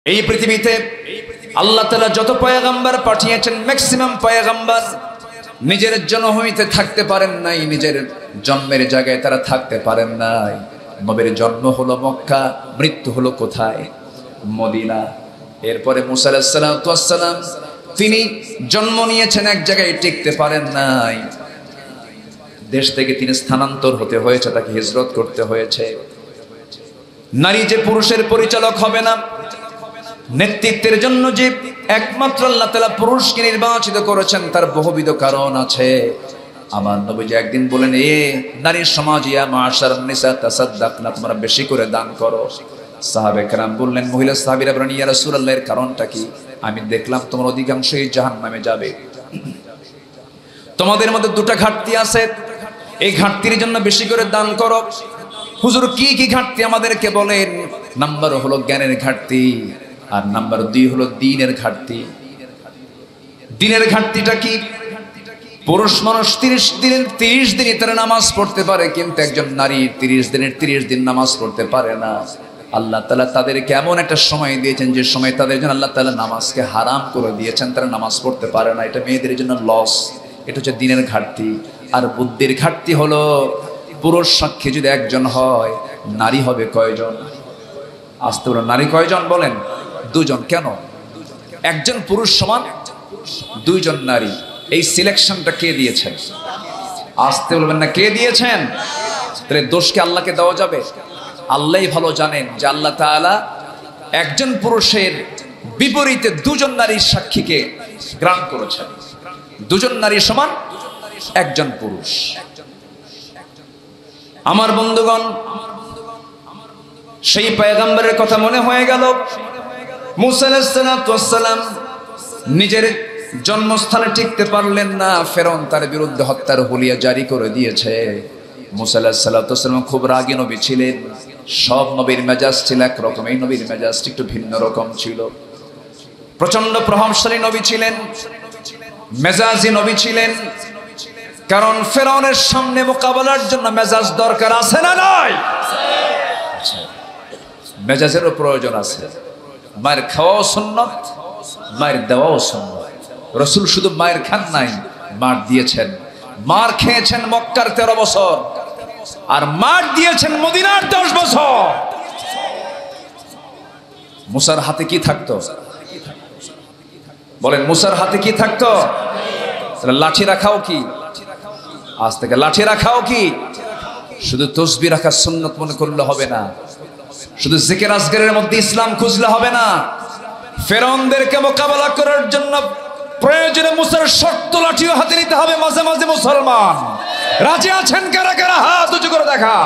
এই পৃথিবীতে আল্লাহ তাআলা যত পয়গম্বর পাঠিয়েছেন ম্যাক্সিমাম পয়গম্বর নিজের জন্মভূমিতে থাকতে পারেন নাই, নিজের জন্মের জায়গায় তারা থাকতে পারেন নাই। নবীর জন্ম হলো মক্কা, মৃত্যু হলো কোথায়? মদিনা। এরপরে মুসা আলাইহিস সালাম তিনি জন্ম নিয়েছেন এক জায়গায়, টিকতে পারেন নাই। দেশ থেকে তিনি স্থানান্তর হতে হয়েছে, তাকে হিজরত করতে হয়েছে। নারী যে পুরুষের পরিচালক হবে না, নেতৃত্বের জন্য যে একমাত্র আল্লাহ তাআলা পুরুষকে নির্বাচিত করেছেন তার বহুবিধ কারণ আছে। আমার নবীজি একদিন বলেন, এ নারীর সমাজ, ইয়া মাশারান নিসা তাসাদদাকনা, তোমরা বেশি করে দান করো। সাহাবে কেরাম বললেন, মহিলা সাহাবীরা বলেন, ইয়া রাসূলুল্লাহ এর কারণটা কি? আমি দেখলাম তোমার অধিকাংশই জাহান্নামে যাবে, তোমাদের মধ্যে দুটো ঘাটতি আছে, এই ঘাটতির জন্য বেশি করে দান করো। হুজুর কি কি ঘাটতি আমাদেরকে বলেন? নাম্বার হলো জ্ঞানের ঘাটতি, আর নাম্বার 2 হলো দ্বীনের ঘাটতি। দ্বীনের ঘাটতিটা কি? পুরুষ মানুষ 30 দিনই তারা নামাজ পড়তে পারে, কিন্তু একজন নারী 30 দিন নামাজ পড়তে পারে না। আল্লাহ তাআলা তাদেরকে এমন একটা সময় দিয়েছেন যে সময় তাদের জন্য আল্লাহ তাআলা নামাজকে হারাম করে দিয়েছেন, তারা নামাজ পড়তে পারে না। এটা মেয়েদের জন্য লস। এটা হচ্ছে দ্বীনের ঘাটতি। আর বুদ্ধির ঘাটতি হলো, পুরুষ সাক্ষী যদি একজন হয়, নারী হবে কয়জন? আসতে বলেন, নারী কয়জন বলেন? 2 জন। কেন? একজন পুরুষ সমান 2 জন নারী। এই সিলেকশনটা কে দিয়েছেন? আসতে বলবেন না, কে দিয়েছেন? তাহলে দোষকে আল্লাহকে দেওয়া যাবে? আল্লাহই ভালো জানেন যে আল্লাহ তাআলা একজন পুরুষের বিপরীতে 2 জন নারীর সাক্ষীকে গ্রান্ট করেছেন। 2 জন নারী সমান একজন পুরুষ। আমার বন্ধুগণ, সেই পয়গম্বরের কথা মনে হয়ে গেল। মুসা আলাইহিস সালাম নিজের জন্মস্থানে টিকতে পারলেন না, ফেরাউন তার বিরুদ্ধে হত্যার হুলিয়া জারি করে দিয়েছে। মুসা আলাইহিস সালাম খুব রাগী নবী ছিলেন। সব নবীর মেজাজ ছিল একরকম, এই নবীর মেজাজ একটু ভিন্ন রকম ছিল। প্রচন্ড প্রভাবশালী নবী ছিলেন, মেজাজি নবী ছিলেন। কারণ ফেরাউনের সামনে মোকাবেলার জন্য মেজাজ দরকার আছে না নাই? মেজাজেরও প্রয়োজন আছে। মায়ের খাওয়াও সুন্নত, মায়ের দেওয়াও সুন্নত। রাসূল শুধু মায়ের খান নাই, মার দিয়েছেন। মার খেয়েছেন মক্কার 13 বছর, আর মার দিয়েছেন মদিনার 10 বছর। মুসার হাতে কি থাকতো? বলেন, মুসার হাতে কি থাকতো? লাঠি রাখাও কি? আজ থেকে লাঠি রাখাও কি? শুধু তসবিহ রাখা সুন্নত মনে করলে হবে না, শুধু জিকির আজকারের মধ্যে ইসলাম খুঁজলে হবে না। ফেরাউনদেরকে মোকাবেলা করার জন্য প্রয়োজনে মুসার শক্ত লাঠিও হাতে নিতে হবে। মাঝে মাঝে মুসলমান রাজি আছেন কারা কারা? হাত উঁচু করে দেখা।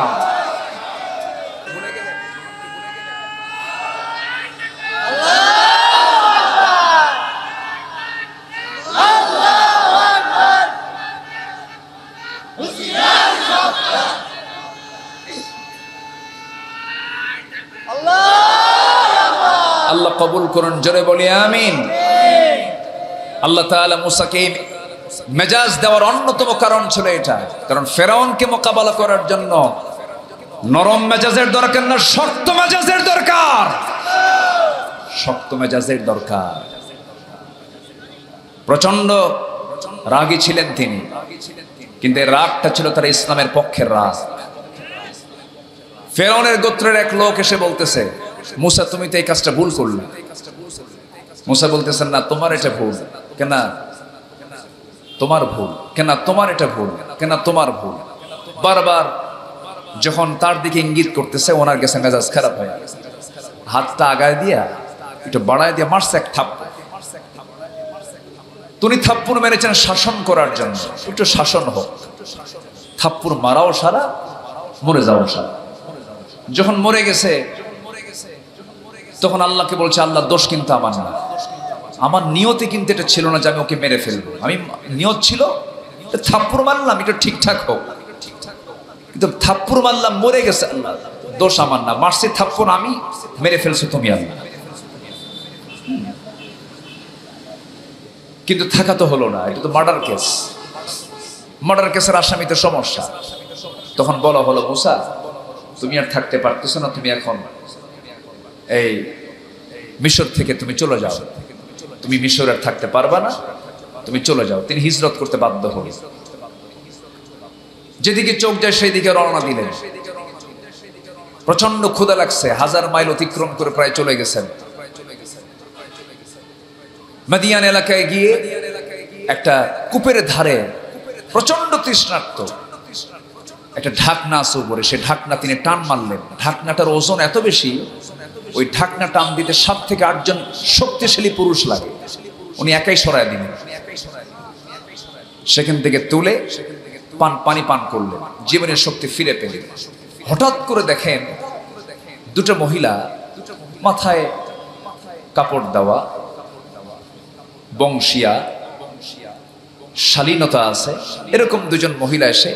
আল্লাহ কবুল করুন, জোরে বলি আমিন। আল্লাহ তাআলা মুসাকে মেজাজ দেওয়ার অন্যতম কারণ ছিল এটা। কারণ ফেরাউনকে মোকাবেলা করার জন্য নরম মেজাজের দরকার না, শক্ত মেজাজের দরকার। শক্ত মেজাজের দরকার। প্রচন্ড রাগী ছিলেন তিনি, কিন্তু এই রাগটা ছিল তার ইসলামের পক্ষের রাগ। ফেরাউনের গোত্রের এক লোক এসে বলতেছে, মুসা তুমি তো এই কাজটা ভুল করলে। মুসা বলতেছেন, না তোমার এটা ভুল। কেন তোমার ভুল? কেন তোমার এটা ভুল? কেন তোমার ভুল? বারবার যখন তার দিকে ইঙ্গিত করতেছে, ওনার কাছে মেজাজ খারাপ হয়ে গেছে। হাতটা আগায় দিয়া একটু বাড়ায় দিয়ে মারছে এক থাপ্পড়। তুমি থাপ্পড় মেরেছেন শাসন করার জন্য, একটু শাসন হোক। থাপ্পড় মারাও সারা, মরে যাও সারা। যখন মরে গেছে তখন আল্লাহকে বলছে, আল্লাহ দোষ কিন্তু আমার না, আমার নিয়তে কিন্তু এটা ছিল না যে আমি ওকে মেরে ফেলবো। আমি নিয়ত ছিল থাপ্পড় মারলাম একটু ঠিকঠাক হোক, কিন্তু থাপ্পড় মারলাম মরে গেছে, আল্লাহ দোষ আমার না, মারছি থাপ্পড় আমি, মেরে ফেলছো তুমি আল্লাহ। কিন্তু থাকা তো হলো না, এটা তো মার্ডার কেস। মার্ডার কেসের আসামিতে সমস্যা। তখন বলা হলো, মুসা তুমি আর থাকতে পারতেছো না, তুমি এখন এই মিশর থেকে তুমি চলে যাও, তুমি মিশরে আর থাকতে পারবা না, তুমি চলে যাও। তিনি হিজরত করতে বাধ্য হলেন। যেদিকে চোখ যায় সেই দিকে রওনা দিলেন। প্রচন্ড ক্ষুধা লাগছে, 1000 মাইল অতিক্রম করে প্রায় চলে গেছেন। মাদিয়ান এলাকায় গিয়ে একটা কূপের ধারে প্রচন্ড তৃষ্ণার্ত, একটা ঢাকনা আছে উপরে, সে ঢাকনা তিনি টান মারলেন। ঢাকনাটার ওজন এত বেশি, ওই ঢাকনা টান দিতে 7 থেকে 8 জন শক্তিশালী পুরুষ লাগে। উনি একাই সরায় দিলেন। সেখান থেকে তুলে পানি পান করলেন, জীবনের শক্তি ফিরে পেলেন। হঠাৎ করে দেখেন দুটো মহিলা, মাথায় কাপড় দেওয়া, বংশিয়া, শালীনতা আছে, এরকম দুজন মহিলা এসে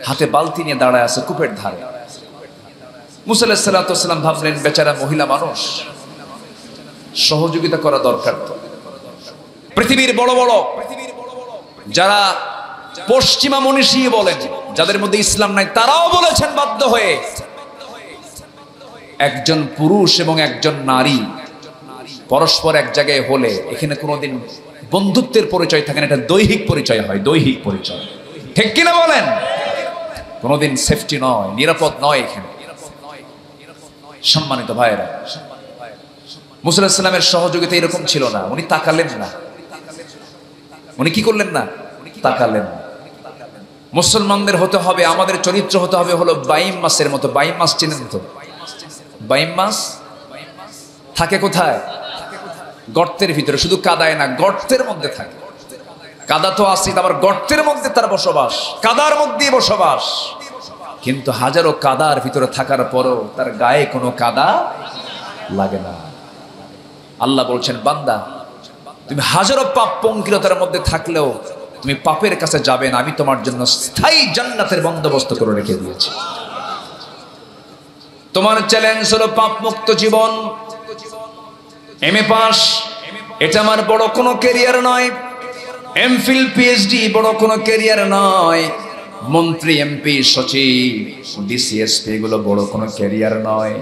হাতে বালতি নিয়ে দাঁড়ায় আছে কূপের ধারে। মুসা আলাইহিস সালাতু ওয়াস সালাম ভাবলেন, বেচারা মহিলা মানুষ, সহযোগিতা করা দরকার। তো পৃথিবীর বড় বড় যারা পশ্চিমা মনীষী বলেন, যাদের মধ্যে ইসলাম নাই, তারাও বলেছেন বাধ্য হয়ে, একজন পুরুষ এবং একজন নারী পরস্পর এক জায়গায় হলে এখানে কোনোদিন বন্ধুত্বের পরিচয় থাকে না, এটা দৈহিক পরিচয় হয়, দৈহিক পরিচয়। ঠিক কিনা বলেন? কোনোদিন সেফটি নয়, নিরাপদ নয় এখানে। সম্মানিত ভাইয়েরা, মুসা আলাইহিস সালামের সহযোগিতা এরকম ছিল না। উনি তাকালেন না। উনি কি করলেন না? তাকালেন না। মুসলমানদের হতে হবে, আমাদের চরিত্র হতে হবে হলো বাইম মাছের মতো। বাইম মাছ চিনেন তো? বাইম মাছ থাকে কোথায়? গর্তের ভিতরে, শুধু কাদায় না, গর্তের মধ্যে থাকে। কাদা তো আছে, আবার গর্তের মধ্যে তার বসবাস, কাদার মধ্যে বসবাস। কিন্তু হাজারো কাদার ভিতরে থাকার পরও তার গায়ে কোনো কাদা লাগে না। আল্লাহ বলছেন, বান্দা তুমি হাজারো পাপ পঙ্কিলতার মধ্যে থাকলেও তুমি পাপের কাছে যাবে না, আমি তোমার জন্য স্থায়ী জান্নাতের বন্দোবস্ত করে রেখে দিয়েছি। তোমার চ্যালেঞ্জ হলো পাপ মুক্ত জীবন। এমএ পাস এটা আমার বড় কোনো ক্যারিয়ার নয়, এমফিল পিএইচডি বড় কোনো ক্যারিয়ার নয়, মন্ত্রী এমপি সচিব ডিসিএসপি এগুলো বড় কোনো ক্যারিয়ার নয়।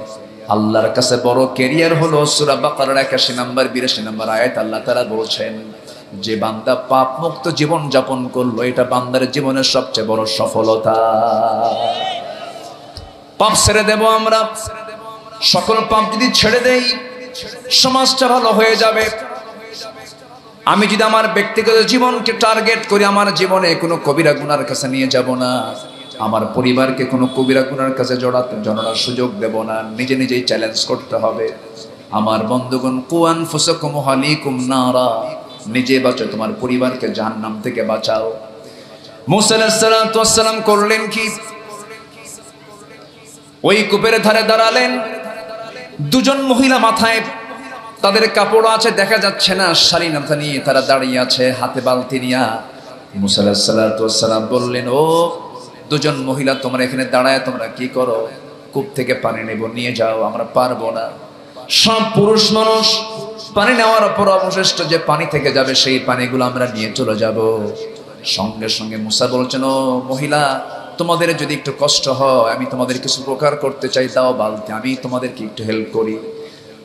আল্লাহর কাছে বড় ক্যারিয়ার হলো সূরা বাকারার 81 নম্বর 82 নম্বর আয়াত আল্লাহ তাআলা বলছেন, যে বান্দা পাপ মুক্ত জীবন যাপন করলো, এটা বান্দার জীবনের সবচেয়ে বড় সফলতা। পাপ ছেড়ে দেব আমরা, সকল পাপ যদি ছেড়ে দেই সমাজটা ভালো হয়ে যাবে। আমি যদি আমার ব্যক্তিগত জীবনকে টার্গেট করি, আমার জীবনে কোনো কবিরা গুনার কাছে নিয়ে যাব না, আমার পরিবারকে কোনো কবিরা গুনার কাছে জড়ানোর সুযোগ দেব না, নিজে নিজেই চ্যালেঞ্জ করতে হবে। আমার বন্ধুগণ, কু আনফুসাকুম ওয়া আহলিকুম নারা, নিজে বাঁচো, তোমার পরিবারকে জাহান্নাম থেকে বাঁচাও। মুসা আলাইহিস সালাতু ওয়াস সালাম করলেন কি? ওই কূপের ধারে দাঁড়ালেন। দুজন মহিলা, মাথায় তাদের কাপড় আছে, দেখা যাচ্ছে না, শালীনতা নিয়ে তারা দাঁড়িয়ে আছে, হাতে বালতি নিয়ে। মুসা আলাইহিস সালাতু ওয়াস সালাম বললেন, ও দুজন মহিলা, তোমরা এখানে দাঁড়ায় তোমরা কি করো? কূপ থেকে পানি নেব, নিয়ে যাও। আমরা পারবো না। সব পুরুষ মানুষ পানি নেওয়ার পর অবশিষ্ট যে পানি থেকে যাবে সেই পানিগুলো আমরা নিয়ে চলে যাব। সঙ্গে সঙ্গে মুসা বলছেন, ও মহিলা, তোমাদের যদি একটু কষ্ট হয়, আমি তোমাদের কিছু উপকার করতে চাই, দাও বালতি, আমি তোমাদেরকে একটু হেল্প করি।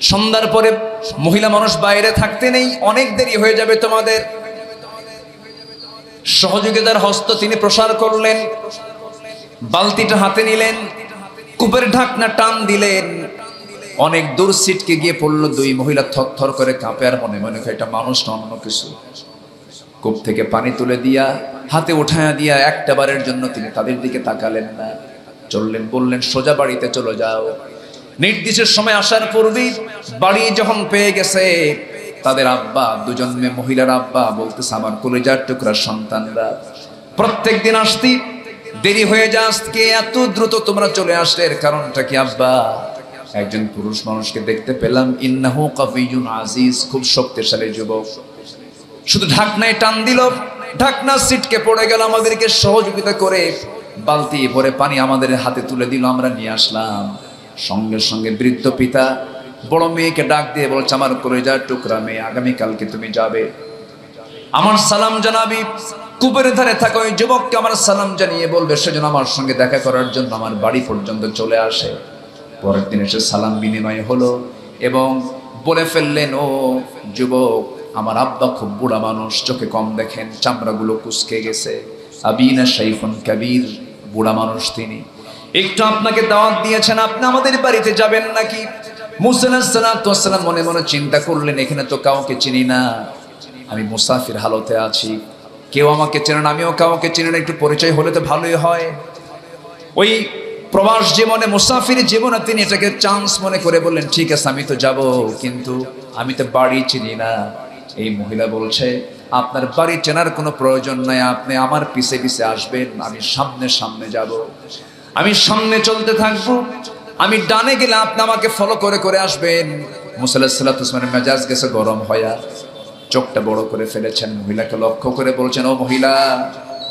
সন্ধ্যার পরে মহিলা মানুষ বাইরে থাকতে নেই, অনেক দেরি হয়ে যাবে তোমাদের। সহযোগিতার হস্ত তিনি প্রসার করলেন, বালতিটা হাতে নিলেন, কূপের ঢাকনা টান দিলেন, অনেক দূর ছিটকে গিয়ে পড়লো। দুই মহিলা থরথর করে কাঁপে, আর মনে মনে এটা মানুষ না অন্য কিছু। কূপ থেকে পানি তুলে দিয়া, হাতে উঠায়া দিয়া, একটা বারের জন্য তিনি তাদের দিকে তাকালেন না, চললেন, বললেন, সোজা বাড়িতে চলে যাও। নির্দিষ্ট সময় আসার পূর্বেই বাড়ি যখন পেয়ে গেছে, তাদের আব্বা, দুজন মেয়ে মহিলার আব্বা বলতেছে, আমার কলিজার টুকরা সন্তানরা, প্রত্যেক দিন আসতি, দেরি হয়ে যায়, আজকে এত দ্রুত তোমরা চলে আসলে, এর কারণটা কি আব্বা? একজন পুরুষ মানুষকে দেখতে পেলাম, ইন্নাহু কাবিয়ুন আজিজ, খুব শক্তিশালী যুবক। শুধু ঢাকনায় টান দিল, ঢাকনা ছিটকে পড়ে গেল, আমাদেরকে সহযোগিতা করে বালতি ভরে পানি আমাদের হাতে তুলে দিল, আমরা নিয়ে আসলাম। সঙ্গে সঙ্গে বৃদ্ধ পিতা বড় মেয়েকে ডাক দিয়ে বলছে, আমার কলিজার টুকরা মেয়ে, আগামীকালকে তুমি যাবে, আমার সালাম জানাবি। কূপের ধারে থাকা ওই যুবককে আমার সালাম জানিয়ে বলবে সেজন্য আমার সঙ্গে দেখা করার জন্য আমার বাড়ি পর্যন্ত চলে আসে। পরের দিন এসে সালাম বিনিময় হলো এবং বলে ফেললেন, ও যুবক, আমার আব্বা খুব বুড়া মানুষ, চোখে কম দেখেন, চামড়াগুলো কুঁচকে গেছে, আবিনা শাইখুন কাবীর, বুড়া মানুষ তিনি, একটু আপনাকে দাওয়াত দিয়েছেন, আপনি আমাদের বাড়িতে যাবেন নাকি? মুসা আলাইহিস সালাতু ওয়াস সালাম মনে মনে চিন্তা করলেন, এখানে তো কাউকে চিনি না, আমি মুসাফির হালতে আছি, কেউ আমাকে চেনে না, আমিও কাউকে চিনি না, একটু পরিচয় হলে তো ভালোই হয়। ওই প্রবাস জীবনে, মুসাফির জীবনে তিনি এটাকে চান্স মনে করে বললেন, ঠিক আছে আমি তো যাব, কিন্তু আমি তো বাড়ি চিনি না। এই মহিলা বলছে, আপনার বাড়ি চেনার কোনো প্রয়োজন নাই, আপনি আমার পিছে পিছে আসবেন, আমি সামনে সামনে যাব, আমি সামনে চলতে থাকবো, আমি ডানে গেলে আপনি আমাকে ফলো করে করে আসবেন। মুসা আলাইহিস সালাতু ওয়াস সালামের মেজাজ গেছে গরম হয়া, চোখটা বড় করে ফেলেছেন, মহিলাকে লক্ষ্য করে বলছেন, ও মহিলা,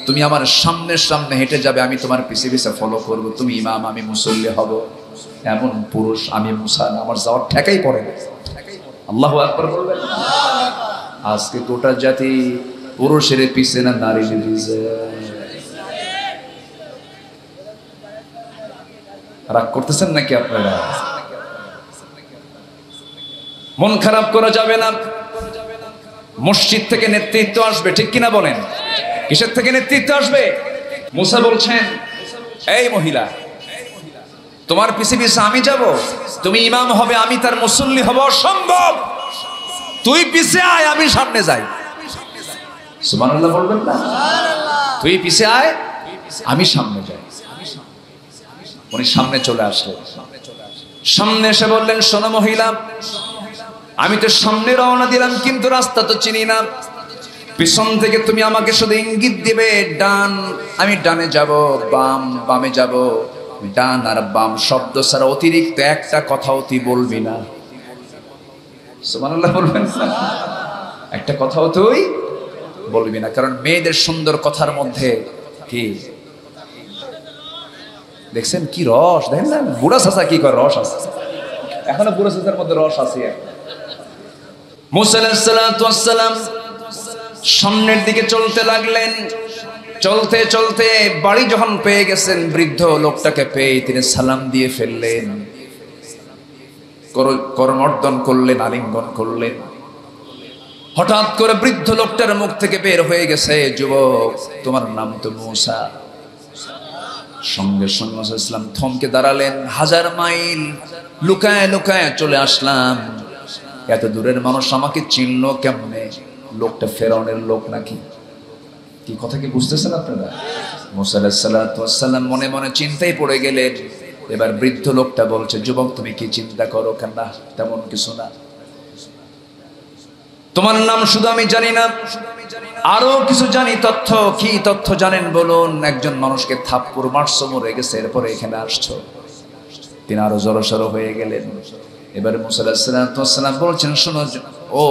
তুমি আমার সামনে সামনে হেঁটে যাবে, আমি তোমার পিছে পিছে ফলো করব, তুমি ইমাম, আমি মুসল্লি হব। এমন পুরুষ আমি মুসা না, আমার যাওয়ার ঠেকাই পড়ে না। আল্লাহু আকবার বলবেন। আজকে গোটা জাতি পুরুষের পিছে না নারীর পিছে। রাগ করতেছেন নাকি আপনারা? মন খারাপ করা যাবে না। মসজিদ থেকে নেতৃত্ব আসবে, ঠিক কিনা বলেন? কিসের থেকে নেতৃত্ব আসবে? মুসা বলছেন, এই মহিলা, তোমার পিছে পিছে আমি যাব, তুমি ইমাম হবে, আমি তার মুসল্লি হব, অসম্ভব, তুই পিছে আয়, আমি সামনে যাই। সুবহানাল্লাহ বলবেন না? তুই পিছে আয়, আমি সামনে যাই। উনি সামনে চলে আসলেন, সামনে এসে বললেন, শোনো মহিলা, আমি তো সামনে রওনা দিলাম, কিন্তু রাস্তা তো চিনি না, পিছন থেকে তুমি আমাকে শুধু ইঙ্গিত দিবে ডান, আমি ডানে যাব, বাম বামে যাব, ডান আর বাম শব্দ ছাড়া অতিরিক্ত একটা কথাও তুই বলবি না। সুবহানাল্লাহ বলবেন না? একটা কথাও তুই বলবি না, কারণ মেয়েদের সুন্দর কথার মধ্যে কি দেখছেন, কি রস, দেখেন না বুড়া চাচা কি করে, রস আছে এখনো, বুড়া চাচার মধ্যে রস আছে। মুসা আলাইহিস সালাতু ওয়াস সালাম সামনের দিকে চলতে লাগলেন, চলতে চলতে বাড়ি যখন পেয়ে গেছেন, বৃদ্ধ লোকটাকে পেয়ে তিনি সালাম দিয়ে ফেললেন, করমর্দন করলেন, আলিঙ্গন করলেন। হঠাৎ করে বৃদ্ধ লোকটার মুখ থেকে বের হয়ে গেছে, যুবক, তোমার নাম তো মুসা। সঙ্গে সঙ্গে মুসা ইসলাম থমকে দাঁড়ালেন, 1000 মাইল লুকায় লুকায় চলে আসলাম, এত দূরের মানুষ আমাকে চিনলো কেমনে? লোকটা ফেরাউনের লোক নাকি? কি কথা কি বুঝতেছেন আপনারা? মুসা আলাইহিস সালাতু ওয়াস সালাম মনে মনে চিন্তায় পড়ে গেলেন। এবার বৃদ্ধ লোকটা বলছে, যুবক, তুমি কি চিন্তা করো? কেন, তেমন কিছু না, তোমার নাম শুধু আমি জানি না, আরো কিছু জানি তথ্য। কি তথ্য জানেন বলুন? একজন মানুষকে থাপ্পড় মারছো, মরে গেছে, এরপরে এখানে আসছো। তিনি আরো জড়সড় হয়ে গেলেন। এবারে মুসা আলাইহিস সালাতু ওয়াস সালাম বলছেন, শোনো ও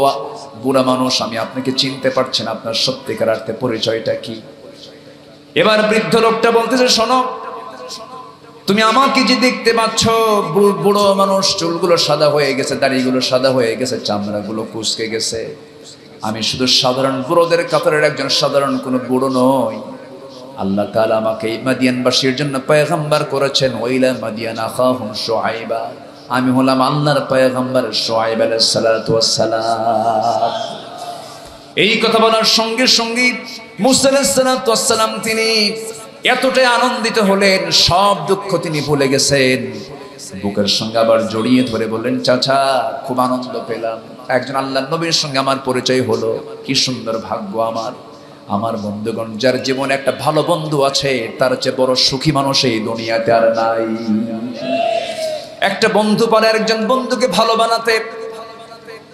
বুড়া মানুষ, আমি আপনাকে চিনতে পারছি না, আপনার সত্যিকার অর্থে পরিচয়টা কি? এবার বৃদ্ধ লোকটা বলতেছে, শোনো, তুমি আমাকে যে দেখতে পাচ্ছ, বুড়ো মানুষ, চুলগুলো সাদা হয়ে গেছে, দাড়িগুলো সাদা হয়ে গেছে, চামড়াগুলো কুঁচকে গেছে, আমি শুধু সাধারণ বুড়োদের কাতারের একজন সাধারণ কোনো বুড়ো নই। আল্লাহ তাআলা আমাকে এই মাদিয়ানবাসীর জন্য পয়গম্বর করেছেন, ওয়াইলা মাদিয়ান আখাহুম শুআইবা, আমি হলাম আল্লাহর পয়গম্বর শুআইব আলাইহিস সালাতু ওয়াস সালাম। এই কথা বলার সঙ্গে সঙ্গে মুসা আলাইহিস সালাতু ওয়াস সালাম তিনি এতটাই আনন্দিত হলেন, সব দুঃখ তিনি ভুলে গেছেন। বুকের সঙ্গে আবার জড়িয়ে ধরে বললেন, চাচা, খুব আনন্দ পেলাম, একজন আল্লাহর নবীর সঙ্গে আমার পরিচয় হলো, কি সুন্দর ভাগ্য আমার। আমার বন্ধুগণ, যার জীবনে একটা ভালো বন্ধু আছে, তার চেয়ে বড় সুখী মানুষ এই দুনিয়াতে আর নাই। একটা বন্ধু পারে আরেকজন বন্ধুকে ভালো বানাতে,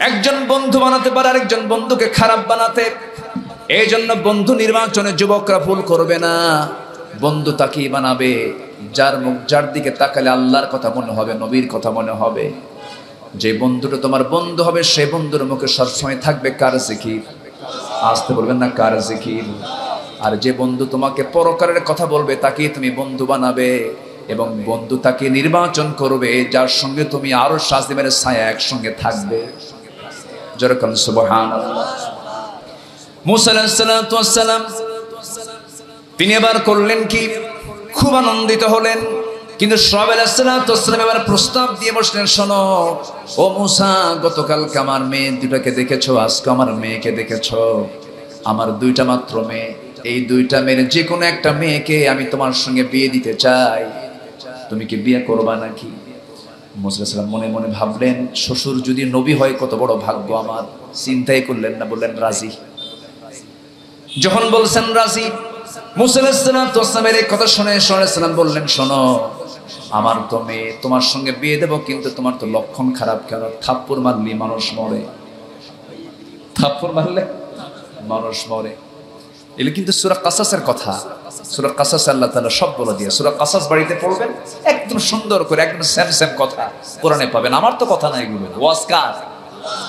একজন বন্ধু বানাতে পারে আরেকজন বন্ধুকে খারাপ বানাতে। এই জন্য বন্ধু নির্বাচনে যুবকরা ভুল করবে না। বন্ধু তাকেই বানাবে যার দিকে তাকালে আল্লাহর কথা মনে হবে, নবীর কথা মনে হবে। যে বন্ধুটা তোমার বন্ধু হবে, সেই বন্ধুর মুখে সবসময় থাকবে কার জিকির, আসতে বলবেন না, কার জিকির। আর যে বন্ধু তোমাকে পরকারের কথা বলবে, তাকেই তুমি বন্ধু বানাবে, এবং বন্ধু তাকে নির্বাচন করবে যার সঙ্গে তুমি আরো শাসিমের ছায়া একসঙ্গে থাকবে। যেরকম সুবহানাল্লাহ। মুসা আলাইহিস সালাতু ওয়াস সালাম তিনি এবার করলেন কি, খুব আনন্দিত হলেন। কিন্তু শুআয়ব আলাইহিস সালাম এবার প্রস্তাব দিয়ে বসলেন, শোনো ও মূসা, গতকালকে আমার মেয়ে দুটাকে দেখেছো, আজকে আমার মেয়েকে দেখেছো, আমার দুইটা মাত্র মেয়ে, এই দুইটা মেয়ের যে কোনো একটা মেয়েকে আমি তোমার সঙ্গে বিয়ে দিতে চাই, তুমি কি বিয়ে করবা নাকি? মূসা আলাইহিস সালাম মনে মনে ভাবলেন, শ্বশুর যদি নবী হয় কত বড় ভাগ্য আমার। চিন্তাই করলেন না, বললেন রাজি। যখন বলছেন রাজি, মূসা আলাইহিস সালামের এই কথা শুনে সালাম বললেন, শোনো আমার তো মেয়ে, তোমার সঙ্গে বিয়ে দেবো, কিন্তু তোমার তো লক্ষণ খারাপ। কেন? থাপ্পড় মারলে মানুষ মরে, থাপ্পড় মারলে মানুষ মরে। এগুলো কিন্তু সূরা কাসাসের কথা। সূরা কাসাস আল্লাহ তাআলা সব বলে দিয়ে, সূরা কাসাস বাড়িতে পড়বেন, একদম সুন্দর করে, একদম সেম কথা কোরআনে পাবেন। আমার তো কথা নাই, এগুলো ওয়াজ কার?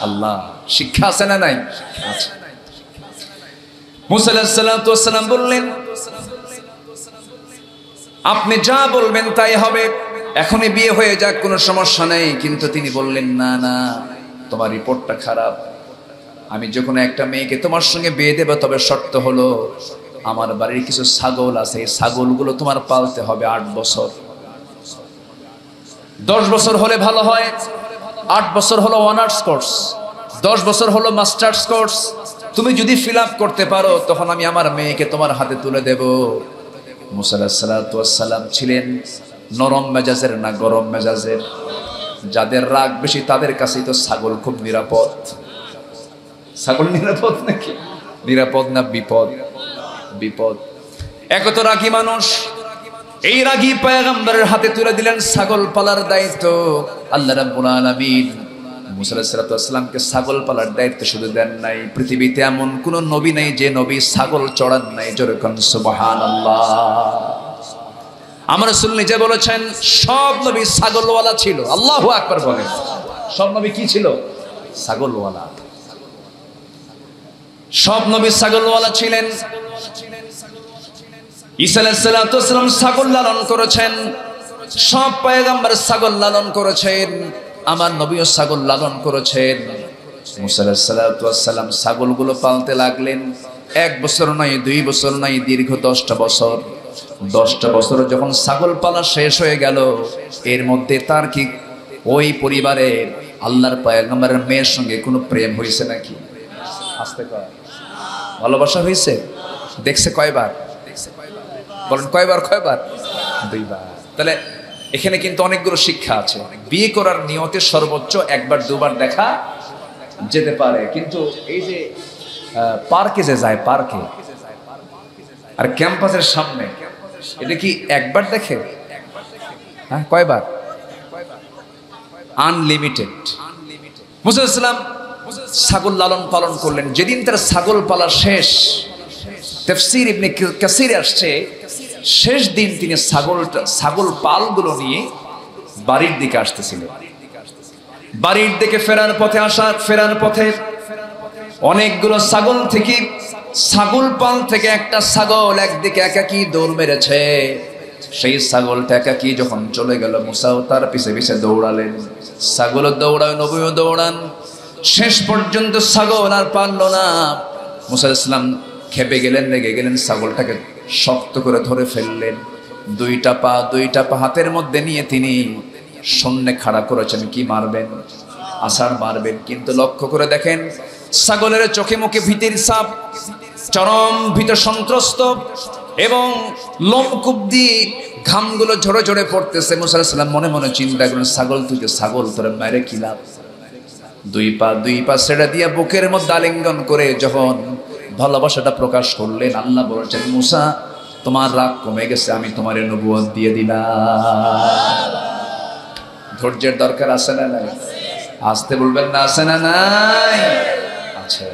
আল্লাহ। শিক্ষা আছে না নাই? আছে। মূসা আলাইহিস সালাম বললেন, আপনি যা বলবেন তাই হবে, এখনই বিয়ে হয়ে যাক, কোনো সমস্যা নেই। কিন্তু তিনি বললেন, না না, তোমার রিপোর্টটা খারাপ। আমি যখন একটা মেয়েকে তোমার সঙ্গে বিয়ে দেব, তবে শর্ত হলো আমার বাড়ির কিছু ছাগল আছে, এই ছাগলগুলো তোমার পালতে হবে 8 বছর। 10 বছর হলে ভালো হয়, 8 বছর হলো অনার্স কোর্স, 10 বছর হলো মাস্টার্স কোর্স। তুমি যদি ফিল আপ করতে পারো, তখন আমি আমার মেয়েকে তোমার হাতে তুলে দেব। মূসা আলাইহিস সালাম ছিলেন নরম মেজাজের না গরম মেজাজের? যাদের রাগ বেশি তাদের কাছেই তো ছাগল খুব নিরাপদ। ছাগল নিরাপদ নাকি? নিরাপদ না বিপদ? বিপদ। এক তো রাগী মানুষ, এই রাগী পয়গম্বরের হাতে তুলে দিলেন ছাগল পালার দায়িত্ব। আল্লাহ রাব্বুল আলামিন মূসা আলাইহিস সালামকে ছাগল পালার দায়িত্ব শুধু দেন নাই, পৃথিবীতে এমন কোন নবী নেই যে নবী ছাগল চড়ান নাই। জোরে কোন সুবহানাল্লাহ। আমার রাসূল নিজে বলেছেন, সব নবী ছাগলওয়ালা ছিল। আল্লাহু আকবার বলেন। সব নবী কি ছিল? ছাগলওয়ালা। সব নবী ছাগলওয়ালা ছিলেন। ঈসা আলাইহিস সালাম ছাগল লালন করেছেন, সব পয়গম্বর ছাগল লালন করেছেন, আমার নবীও ছাগল লালন করেছেন। মূসা আলাইহিস সালাম ছাগলগুলো পালতে লাগলেন। 1 বছর নয়, 2 বছর নয়, দীর্ঘ 10টা বছর। 10টা বছর যখন ছাগল পালা শেষ হয়ে গেল, এর মধ্যে তার কি ওই পরিবারে আল্লাহর পয়গম্বরের মেয়ের সঙ্গে কোনো প্রেম হয়েছে নাকি? আস্তে কয়, ভালোবাসা হয়েছে? দেখছে কয়বার? বলেন কয়বার? 2 বার। তাহলে এখানে কিন্তু অনেকগুলো শিক্ষা আছে। বিয়ে করার নিয়তে সর্বোচ্চ 1 বার 2 বার দেখা যেতে পারে, কিন্তু এই যে পার্কে যে যায়, পার্কে আর ক্যাম্পাসের সামনে, এটা কি 1 বার দেখে? হ্যাঁ, কয়বার? আনলিমিটেড। মূসা আলাইহিস সালাম ছাগল লালন পালন করলেন। যেদিন তার ছাগল পালা শেষ, তাফসীর ইবনে কাসিরে আসছে, শেষ দিন তিনি ছাগল পালগুলো নিয়ে বাড়ির দিকে আসতেছিলেন। বাড়ির দিকে ফেরার পথে অনেকগুলো ছাগল থেকে, ছাগল পাল থেকে একটা ছাগল একদিকে একাকী দৌড় মেরেছে। সেই ছাগলটা একাকী যখন চলে গেল, মূসাও তার পিছে পিছে দৌড়ালেন। ছাগল দৌড়ায়, নবীও দৌড়ান। শেষ পর্যন্ত ছাগল আর পারল না। মূসা আলাইহিস সালাম খেপে গেলেন, রেগে গেলেন, ছাগলটাকে শক্ত করে ধরে ফেললেন। 2টা পা হাতের মধ্যে নিয়ে তিনি শূন্যে খাড়া করেছেন। কি মারবেন? আছাড় মারবেন। কিন্তু লক্ষ্য করে দেখেন, ছাগলের চোখে মুখে ভীতির ছাপ, চরম ভীত সন্ত্রস্ত, এবং লোমকূপ দিয়ে ঘামগুলো ঝরে ঝরে পড়তেছে। মূসা আলাইহিস সালাম মনে মনে চিন্তা করেন, ছাগল তুই ছাগল, তোরে মারে কি লাভ? 2 পা ছেড়ে দিয়ে বুকের মধ্যে আলিঙ্গন করে যখন ভালোবাসাটা প্রকাশ করলেন, আল্লাহ বলেছেন, মূসা তোমার রাগ কমে গেছে, আমি তোমার নবুয়ত দিয়ে দিলাম। ধৈর্যের দরকার আছে না নাই? আসতে বলবেন না, আছে না নাই? আছে।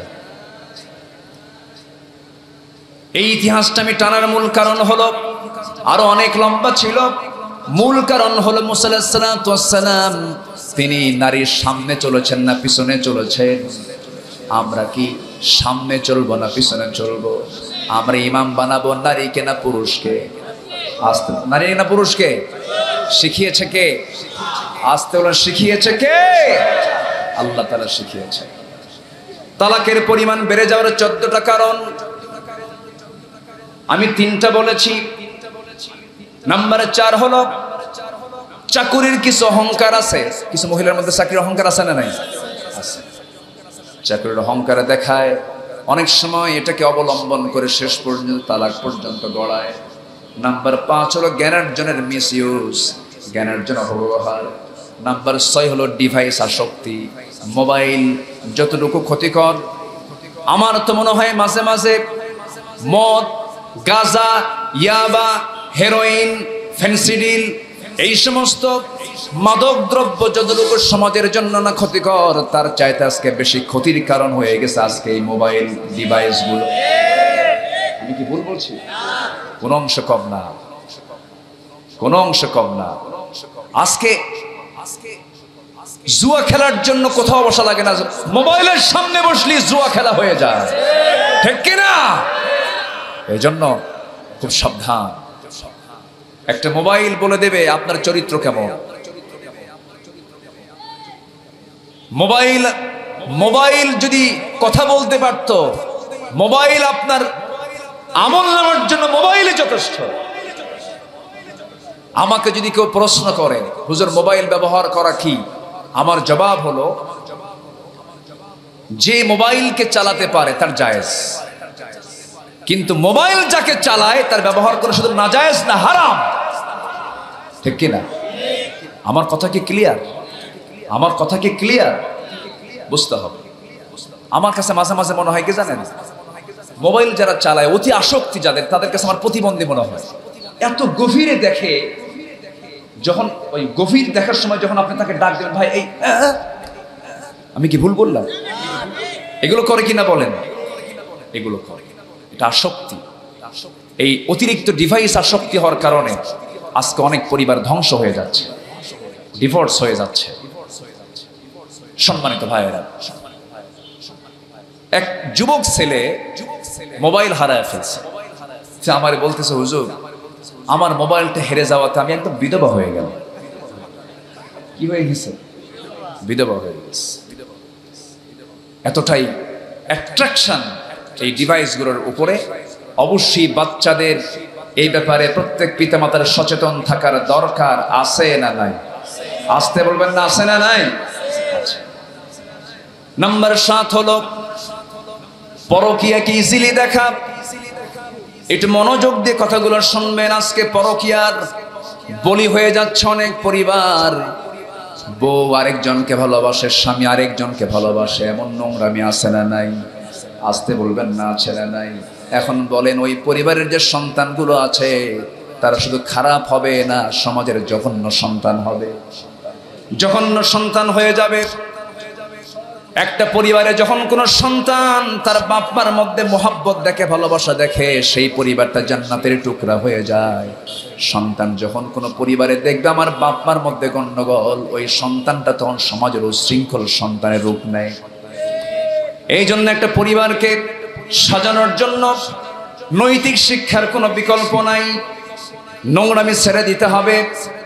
এই ইতিহাসটা আমি টানার মূল কারণ হলো, আরো অনেক লম্বা ছিল। মূল কারণ হলো মূসা আলাইহিস সালাম তিনি নারীর সামনে চলেছেন না পিছনে চলেছেন। আমরা কি সামনে চলবো না পিছনে চলবো? আমরা ইমাম বানাবো নারীকে না পুরুষকে? আসতে, নারী না পুরুষকে? শিখিয়েছে কে? আসতে বলে, শিখিয়েছে কে? আল্লাহ তাআলা শিখিয়েছে। তালাকের পরিমাণ বেড়ে যাওয়ার 14টা কারণ আমি 3টা বলেছি। নাম্বার 4 হলো চাকুরির কিছু অহংকার আছে, কিছু মহিলার মধ্যে চাকরির অহংকার আছে না নাই? আছে। চাকরির অহংকারে দেখায়, অনেক সময় এটাকে অবলম্বন করে শেষ পর্যন্ত তালাক পর্যন্ত গড়ায়। নাম্বার 5 হলো জ্ঞানার্জনের মিসইউজ, জ্ঞানার্জন অপব্যবহার। নাম্বার 6 হলো ডিভাইস আসক্তি। মোবাইল যতটুকু ক্ষতিকর, আমার তো মনে হয় মাঝে মাঝে মদ, গাঁজা, ইয়াবা, হেরোইন, ফেন্সিডিল, এই সমস্ত মাদক দ্রব্য যতটুকু সমাজের জন্য না ক্ষতিকর, তার চাইতে আজকে বেশি ক্ষতির কারণ হয়ে গেছে আজকে এই মোবাইল ডিভাইসগুলো। আমি কি ভুল বলছি? কোন অংশ কম না, কোন অংশ কম না। আজকে জুয়া খেলার জন্য কোথাও বসা লাগে না, মোবাইলের সামনে বসলে জুয়া খেলা হয়ে যায়, ঠিক কিনা? এই জন্য খুব সাবধান। একটা মোবাইল বলে দেবে আপনার চরিত্র কেমন। মোবাইল যদি কথা বলতে পারত, মোবাইল আপনার আমল নামার জন্য মোবাইলে যথেষ্ট। আমাকে যদি কেউ প্রশ্ন করে হুজুর মোবাইল ব্যবহার করা কি, আমার জবাব হলো যে মোবাইলকে চালাতে পারে তার জায়েজ, কিন্তু মোবাইল যাকে চালায় তার ব্যবহার করা শুধু নাজায়েজ না, হারাম, ঠিক কিনা? আমার কথা কি ক্লিয়ার? আমার কথা কি ক্লিয়ার? বুঝতে হবে। আমার কাছে মাঝে মাঝে মনে হয় কি জানেন, মোবাইল যারা চালায় অতি আসক্তি যাদের, তাদের কাছে আমার প্রতিবন্ধী মনে হয়। এত গভীরে দেখে, যখন ওই গভীর দেখার সময় যখন আপনি তাকে ডাক দেবেন, ভাই এই, আমি কি ভুল বললাম? এগুলো করে কিনা বলেন? এগুলো করে, এটা আসক্তি। এই অতিরিক্ত ডিভাইস আসক্তি হওয়ার কারণে আজকে অনেক পরিবার ধ্বংস হয়ে যাচ্ছে, ডিভোর্স হয়ে যাচ্ছে। সম্মানিত ভাইয়েরা, এক যুবক ছেলে মোবাইল হারায় ফেলছে। সে আমার বলতেছে হুজুর আমার মোবাইলটা হেরে যাওয়াতে আমি একদম বিধবা হয়ে গেল। কি হয়ে গেছে? বিধবা হয়ে গেছে। এতটাই অ্যাট্রাকশন এই ডিভাইসগুলোর উপরে। অবশ্যই বাচ্চাদের এই ব্যাপারে প্রত্যেক পিতামাতার সচেতন থাকার দরকার আছে না নাই? আসতে বলবেন না, আছে না নাই? নাম্বার 7 হলো পরকীয়া কি ইজিলি দেখা। একটু মনোযোগ দিয়ে কথাগুলো শুনবেন। আজকে পরকীয়ার বলি হয়ে যাচ্ছে অনেক পরিবার। বউ আরেকজনকে ভালোবাসে, স্বামী আরেকজনকে ভালোবাসে, এমন নোংরামি আছে না নাই? আসতে বলবেন না, আছে না নাই? এখন বলেন ওই পরিবারের যে সন্তানগুলো আছে তারা শুধু খারাপ হবে না, সমাজের জঘন্য সন্তান হবে, জঘন্য সন্তান হয়ে যাবে। একটা পরিবারে যখন কোনো সন্তান তার বাপ মার মধ্যে মোহাব্বত দেখে, ভালোবাসা দেখে, সেই পরিবারটা জান্নাতের টুকরা হয়ে যায়। সন্তান যখন কোনো পরিবারে দেখবে আমার বাপ মার মধ্যে গন্ডগোল, ওই সন্তানটা তখন সমাজের উচ্ছৃঙ্খল সন্তানের রূপ নেয়। এই জন্য একটা পরিবারকে সাজানোর জন্য নৈতিক শিক্ষার কোনো বিকল্প নাই। নোংরামি ছেড়ে দিতে হবে,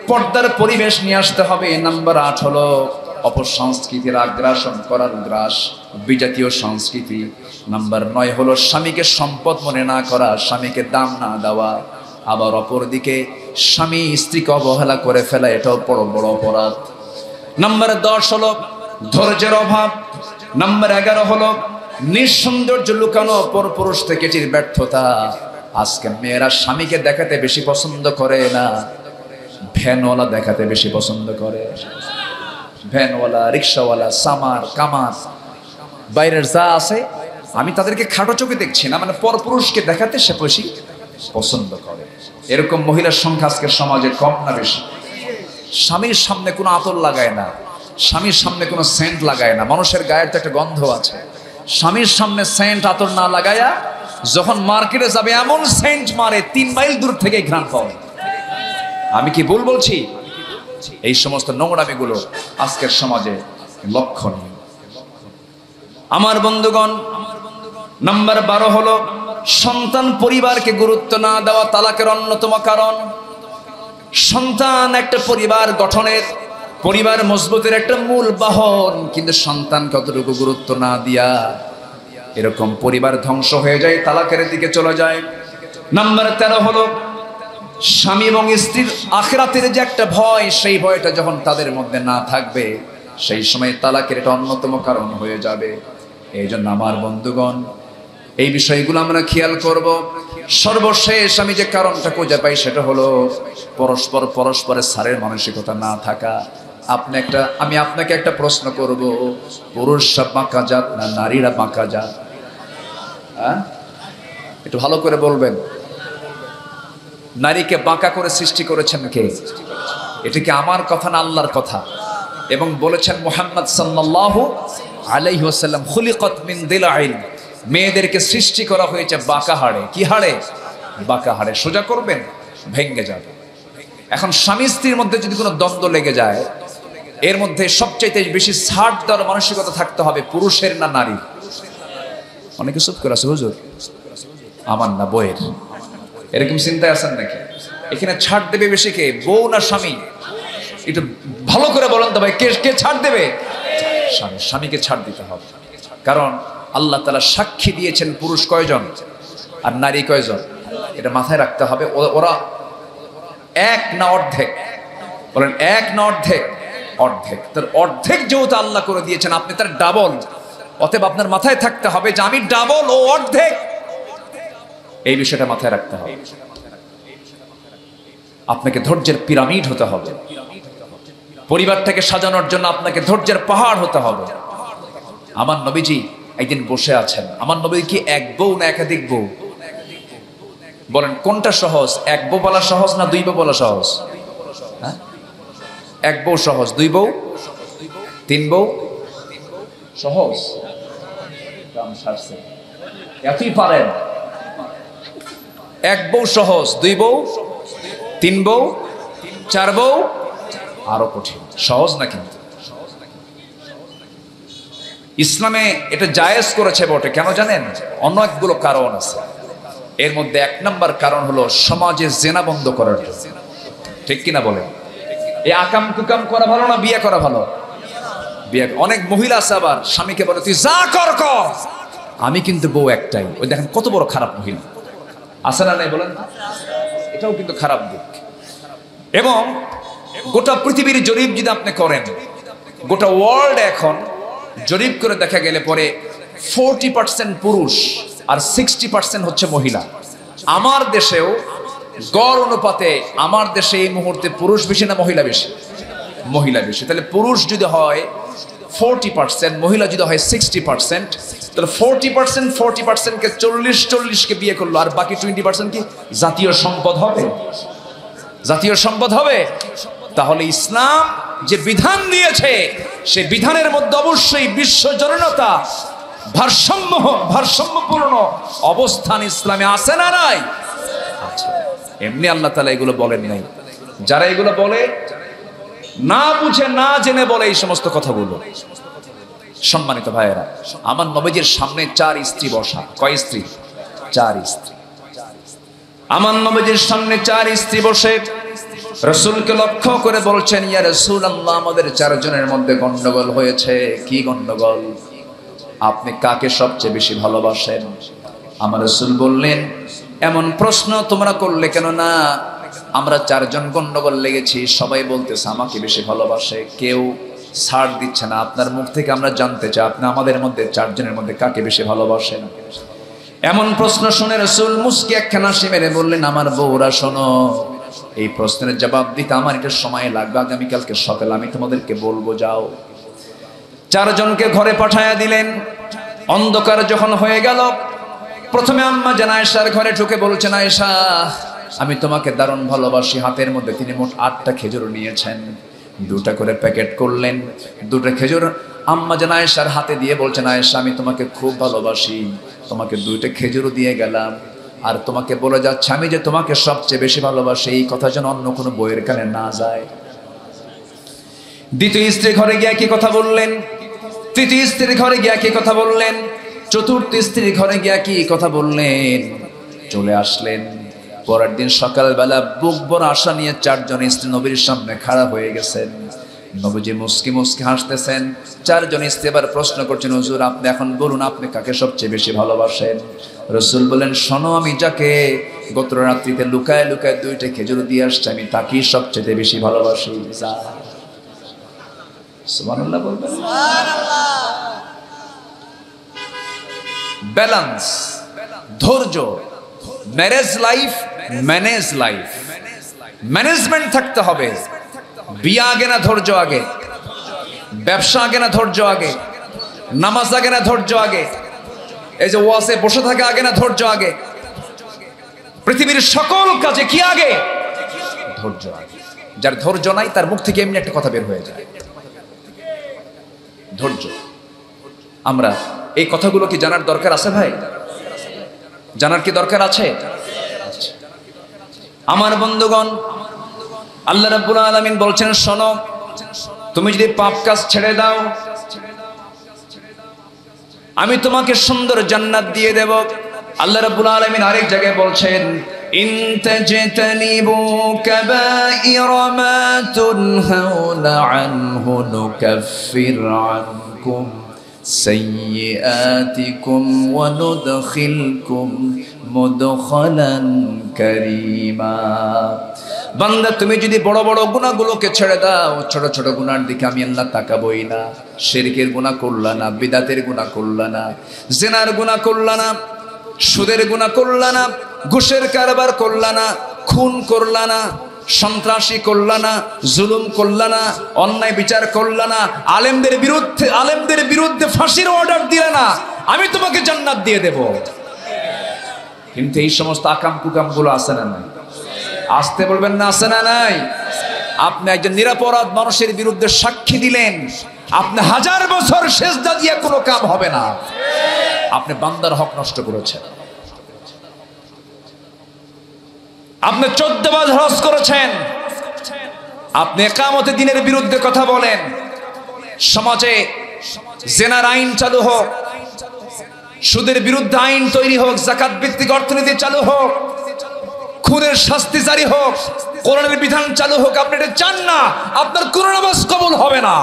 পর্দার পরিবেশ নিয়ে আসতে হবে। নাম্বার 8 হলো অপসংস্কৃতির আগ্রাসন করার গ্রাস, বিজাতীয় সংস্কৃতি। নাম্বার 9 হলো স্বামীকে সম্পদ মনে না করা, স্বামীকে দাম না দেওয়া। আবার অপরদিকে স্বামী স্ত্রীকে অবহেলা করে ফেলা, এটাও বড় বড় অপরাধ। নাম্বার 10 হলো ধৈর্যের অভাব। নাম্বার 11 হলো নিঃসৌন্দর্য লুকানো পরপুরুষ থেকে চির ব্যর্থতা। আজকে মেয়েরা স্বামীকে দেখাতে বেশি পছন্দ করে না, ভ্যানওয়ালা দেখাতে বেশি পছন্দ করে। ভ্যানওয়ালা, রিক্সাওয়ালা, সামার, কামার, বাইরের যা আছে, আমি তাদেরকে খাটো চোখে দেখছি না, মানে পরপুরুষকে দেখাতে সে বেশি পছন্দ করে। এরকম মহিলার সংখ্যা আজকের সমাজে কম না বেশি? স্বামীর সামনে কোনো আতর লাগায় না, স্বামীর সামনে কোনো সেন্ট লাগায় না। মানুষের গায়ের তো একটা গন্ধ আছে। স্বামীর সামনে সেন্ট আতর না লাগায়া যখন মার্কেটে যাবে এমন সেন্ট মারে 3 মাইল দূর থেকে ঘ্রাণ পাবে। আমি কি ভুল বলছি? এই সমস্ত নোংরামিগুলো আজকের সমাজে লক্ষণীয়। আমার বন্ধুগণ, নাম্বার 12 হলো সন্তান পরিবারকে গুরুত্ব না দেওয়া তালাকের অন্যতম কারণ। সন্তান একটা পরিবার গঠনের, পরিবার মজবুতের একটা মূল বাহন, কিন্তু সন্তান কতটুকু গুরুত্ব না দিয়া এরকম পরিবার ধ্বংস হয়ে যায়, তালাকের দিকে চলে যায়। নাম্বার 13 হলো স্বামী এবং স্ত্রীর আখিরাতের যে একটা ভয়, সেই ভয়টা যখন তাদের মধ্যে না থাকবে, সেই সময় তালাকের এটা অন্যতম কারণ হয়ে যাবে। এই জন্য আমার বন্ধুগণ, এই বিষয়গুলো আমরা খেয়াল করব। সর্বশেষ আমি যে কারণটা খুঁজে পাই সেটা হলো পরস্পরের সারের মানসিকতা না থাকা। আমি আপনাকে একটা প্রশ্ন করব, পুরুষরা বাঁকা জাত না নারীরা বাঁকা জাত? হ্যাঁ, একটু ভালো করে বলবেন। নারীকে বাঁকা করে সৃষ্টি করেছেন কে? এটা কি আমার কথা না আল্লাহর কথা? এবং বলেছেন মুহাম্মদ সাল্লাল্লাহু আলাইহি ওয়াসাল্লাম, খুলিকাত মিন দিলাইন, মেয়েদেরকে সৃষ্টি করা হয়েছে বাঁকা হাড়ে। কি হাড়ে? বাঁকা হাড়ে। সোজা করবেন, ভেঙে যাবে। এখন স্বামী স্ত্রীর মধ্যে যদি কোনো দ্বন্দ্ব লেগে যায়, এর মধ্যে সবচাইতে বেশি ছাড় দেওয়ার মানসিকতা থাকতে হবে পুরুষের না নারীর? অনেকে চুপ করে আছে, হুজুর আমার না বউয়ের, এরকম চিন্তায় আছেন নাকি? এখানে ছাড় দেবে বেশি কে, বউ না স্বামী? একটু ভালো করে বলেন তো ভাই, কে ছাড় দেবে? স্বামীকে ছাড় দিতে হবে। কারণ আল্লাহ তাআলা সাক্ষী দিয়েছেন পুরুষ কয়জন আর নারী কয়জন, এটা মাথায় রাখতে হবে। ওরা এক না অর্ধেক? বলেন এক না অর্ধেক? অর্ধেক। তার অর্ধেক যেহেতু আল্লাহ করে দিয়েছেন, আপনি তার ডাবল। অতএব আপনার মাথায় থাকতে হবে যে আমি ডাবল ও অর্ধেক, এই বিষয়টা মাথায় রাখতে হবে। আপনাকে ধৈর্যের পিরামিড হতে হবে। পরিবারটাকে সাজানোর জন্য আপনাকে ধৈর্যের পাহাড় হতে হবে। আমার নবীজি একদিন বসে আছেন। আমার নবী কি এক বউ না একাধিক বউ? বলেন কোনটা সহজ? এক বউ বলা সহজ না দুই বউ বলা সহজ? হ্যাঁ, এক বউ সহজ, দুই বউ তিন বউ সহজ? এতই পারেন? এক বউ সহজ, দুই বউ, তিন বউ, চার বউ আরো কঠিন। সহজ না কিন্তু। ইসলামে এটা জায়েজ করেছে বটে, কেন জানেন? অনেকগুলো কারণ আছে। এর মধ্যে এক নাম্বার কারণ হলো সমাজে জেনা বন্ধ করার জন্য। ঠিক কিনা বলেন? এই আকাম কুকাম করা ভালো না বিয়ে করা ভালো? বিয়ে। অনেক মহিলা আছে আবার স্বামীকে বলে তুই যা কর কর, আমি কিন্তু বউ একটাই। ওই দেখেন কত বড় খারাপ মহিলা, আছে না নাই বলেন? এটাও কিন্তু খারাপ দিক। এবং গোটা পৃথিবীর জরিপ যদি আপনি করেন, গোটা ওয়ার্ল্ড এখন জরিপ করে দেখা গেলে পরে 40% পুরুষ আর 60% হচ্ছে মহিলা। আমার দেশেও গড় অনুপাতে আমার দেশে এই মুহূর্তে পুরুষ বেশি না মহিলা বেশি? মহিলা বেশি। তাহলে পুরুষ যদি হয় 40%, মহিলা যদি হয় 60%, তাহলে 40%কে 40-40কে বিয়ে করলো, আর বাকি 20% কি জাতীয় সম্পদ হবে? জাতীয় সম্পদ হবে। তাহলে ইসলাম যে বিধান দিয়েছে, সে বিধানের মধ্যে অবশ্যই বিশ্বজনীনতা, ভারসাম্যপূর্ণ অবস্থান ইসলামে আছে না নাই? এমনি আল্লাহ তাআলা এগুলো বলেন নাই। যারা এগুলো বলে না বুঝে না জেনে বলে এই সমস্ত কথাগুলো। সম্মানিত ভাইয়েরা, আমার নবীজির সামনে 4 স্ত্রী বসা। কয় স্ত্রী? 4 স্ত্রী। আমার নবীজির সামনে 4 স্ত্রী বসে রাসূলকে লক্ষ্য করে বলছেন, ইয়া রাসূলুল্লাহ, আমাদের 4 জনের মধ্যে গন্ডগোল হয়েছে। কি গন্ডগোল? আপনি কাকে সবচেয়ে বেশি ভালোবাসেন? আমার রাসূল বললেন, এমন প্রশ্ন তোমরা করলে কেন? না, আমরা 4 জন গন্ডগোল লেগেছি, সবাই বলতেছে আমাকে বেশি ভালোবাসে, কেউ ছাড় দিচ্ছে না। আপনার মুখ থেকে আমরা জানতে চাই আপনি আমাদের মধ্যে 4 জনের মধ্যে কাকে বেশি ভালোবাসেন? এমন প্রশ্ন শুনে রাসূল মুস্কি একখানা হাসি মেরে বললেন, আমার বউরা শোনো, এই প্রশ্নের জবাব দিতে আমার একটু সময় লাগবে, আগামীকালকে সকালে আমি তোমাদেরকে বলবো। যাও। 4 জনকে ঘরে পাঠায়া দিলেন। অন্ধকার যখন হয়ে গেল, প্রথমে আম্মা জান আয়েশার ঘরে ঢুকে বলছেন, আয়েশা, আমি তোমাকে দারুণ ভালোবাসি। হাতের মধ্যে তিনি মোট 8টা খেজুর নিয়েছেন, 2টা করে প্যাকেট করলেন। 2টা খেজুর আম্মা জান আয়েশার হাতে দিয়ে বলছেন, আয়েশা, আমি তোমাকে খুব ভালোবাসি, তোমাকে 2টা খেজুরও দিয়ে গেলাম, আর তোমাকে বলে যাচ্ছে আমি যে তোমাকে সবচেয়ে বেশি ভালোবাসি, এই কথা যেন অন্য কোনো বইয়ের কানে না যায়। দ্বিতীয় স্ত্রী ঘরে গিয়ে কি কথা বললেন? তৃতীয় স্ত্রীর ঘরে গিয়ে কি কথা বললেন? চতুর্থ স্ত্রীর ঘরে গিয়ে কি কথা বললেন? চলে আসলেন। পরের দিন সকালবেলা বুক ভরা আশা নিয়ে 4 জন স্ত্রী নবীর সামনে খাড়া হয়ে গেছেন। নবীজি মুস্কি মুস্কি হাসতেছেন। 4 জন স্ত্রী এবার প্রশ্ন করছেন, হুজুর আপনি এখন বলুন, আপনি কাকে সবচেয়ে বেশি ভালোবাসেন? রাসূল বলেন, শোনো, আমি যাকে গত রাত্রিতে লুকায় লুকায় 2টা খেজুর দিয়ে আসছে, আমি তাকেই সবচেয়ে বেশি ভালোবাসি। সুবহানাল্লাহ বলবেন। ব্যালেন্স, ধৈর্য, marriage life, manage life, management থাকতে হবে। বিয়ে আগে না ধৈর্য আগে? ব্যবসা আগে না ধৈর্য আগে? নামাজ আগে না ধৈর্য আগে? এই যে ওয়াজে বসে থাকা আগে না ধৈর্য আগে? পৃথিবীর সকল কাজে কি আগে? ধৈর্য আগে। যার ধৈর্য নাই তার মুখ থেকে এমনি একটা কথা বের হয়ে যায়, ধৈর্য। আমরা এই কথাগুলো কি জানার দরকার আছে ভাই? জানার কি দরকার আছে? আমার বন্ধুগণ, আল্লাহ রাব্বুল আলামিন বলছেন, শোনো, তুমি যদি পাপ কাজ ছেড়ে দাও, আমি তোমাকে সুন্দর জান্নাত দিয়ে দেব। আল্লাহ রাব্বুল আলামিন আরেক জায়গায় বলছেন, ইন তাজতানিবু কাবাইরা মা তুনহাউনা আনহু নুকাফির আনকুম সাইয়্যাতিকুম ওয়া নুদখিলকুম মুদখালান কারীমা। বান্দা, তুমি যদি বড় বড় গুনাহগুলোকে ছেড়ে দাও, ছোট ছোট গুনার দিকে আমি আল্লাহ তাকাবই না। শিরকের গুনাহ করলা না, বিদআতের গুনাহ করলা না, জিনার গুনাহ করলা না, সুদের গুনাহ করলা না, ঘুষের কারবার করলা না, খুন করলা না, সন্ত্রাসী করলা না, জুলুম করলা না, অন্যায় বিচার করলা না, আলেমদের বিরুদ্ধে ফাঁসির অর্ডার দিলে না, আমি তোমাকে জান্নাত দিয়ে দেব। কিন্তু এই সমস্ত আকাম কুকাম গুলো আছে না নাই? আসতে বলবেন না, আছে না নাই? আপনি একজন নিরপরাধ মানুষের বিরুদ্ধে সাক্ষী দিলেন, আপনি 1000 বছর সেজদা দিয়ে কোনো কাম হবে না। আপনি বান্দার হক নষ্ট করেছেন। আপনি 14 বার হজ করেছেন। আপনি ইকামতে দ্বীনের বিরুদ্ধে কথা বলেন। সমাজে জেনার আইন চালু হোক, সুদের বিরুদ্ধে আইন তৈরি হোক, যাকাত ভিত্তিক অর্থনীতি চালু হোক, খুনের শাস্তি জারি হোক, কোরআনের বিধান চালু হোক, আপনি এটা চান না, আপনার কোন নামাজ কবুল হবে না।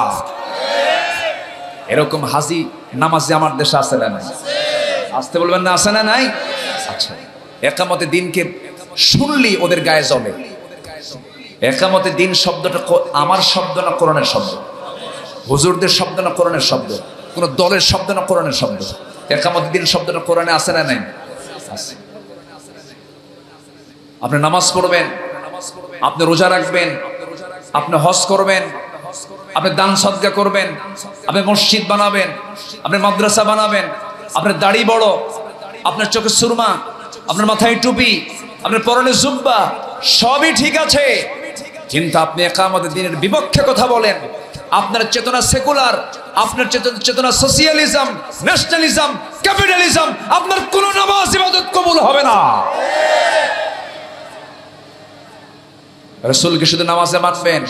এরকম হাজি নামাজি আমার দেশে আছে না নাই? আসতে বলবেন না, আছে না নাই? আচ্ছা, ইকামতে দ্বীনকে শুনলি ওদের গায়ে জ্বলে। ইকামতে দ্বীন শব্দটা আমার শব্দ না, কোরআনের শব্দ। হুজুরদের শব্দ না, কোরআনের শব্দ। কোন দলের শব্দ না, কোরআনের শব্দ। ইকামতে দ্বীন শব্দটা কোরআনে আছে না নাই? আছে। আপনি নামাজ পড়বেন, আপনি রোজা রাখবেন, আপনি হজ করবেন, আপনি দান সদকা করবেন, আপনি মসজিদ বানাবেন, আপনি মাদ্রাসা বানাবেন, আপনার দাড়ি বড়, আপনার চোখে সুরমা, আপনার মাথায় টুপি, আপনার পরনে জুব্বা, সবই ঠিক আছে। কিন্তু আপনি ইকামতে দ্বীনের বিপক্ষে কথা বলেন, আপনার চেতনা সেকুলার, আপনার চেতনা সোশিয়ালিজম, ন্যাশনালিজম, ক্যাপিটালিজম, আপনার কোন নামাজ ইবাদত কবুল হবে না। রাসূলকে শুধু নামাজে মানবেন,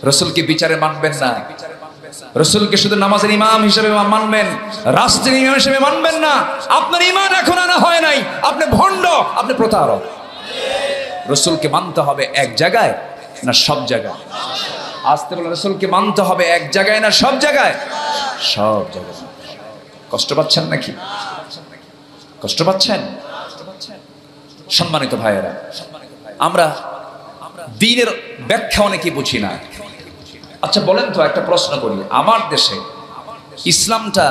রাসূলকে বিচারে মানবেন না। রাসূলকে শুধু নামাজের ইমাম হিসেবে মানবেন, রাষ্ট্রের ইমাম হিসেবে মানবেন না। আপনার ঈমান এখন আনা হয় নাই, আপনি ভণ্ড, আপনি প্রতারক। রাসূলকে মানতে হবে এক জায়গায় না সব জায়গায়? আসতে বলে, রাসূলকে মানতে হবে এক জায়গায় না সব জায়গায়? সব জায়গায়। কষ্ট পাচ্ছেন নাকি? কষ্ট পাচ্ছেন? সম্মানিত ভাইয়েরা, আমরা দ্বীনের ব্যাখ্যা অনেকে বুঝি না। আচ্ছা বলেন তো, একটা প্রশ্ন করি, আমার দেশে ইসলামটা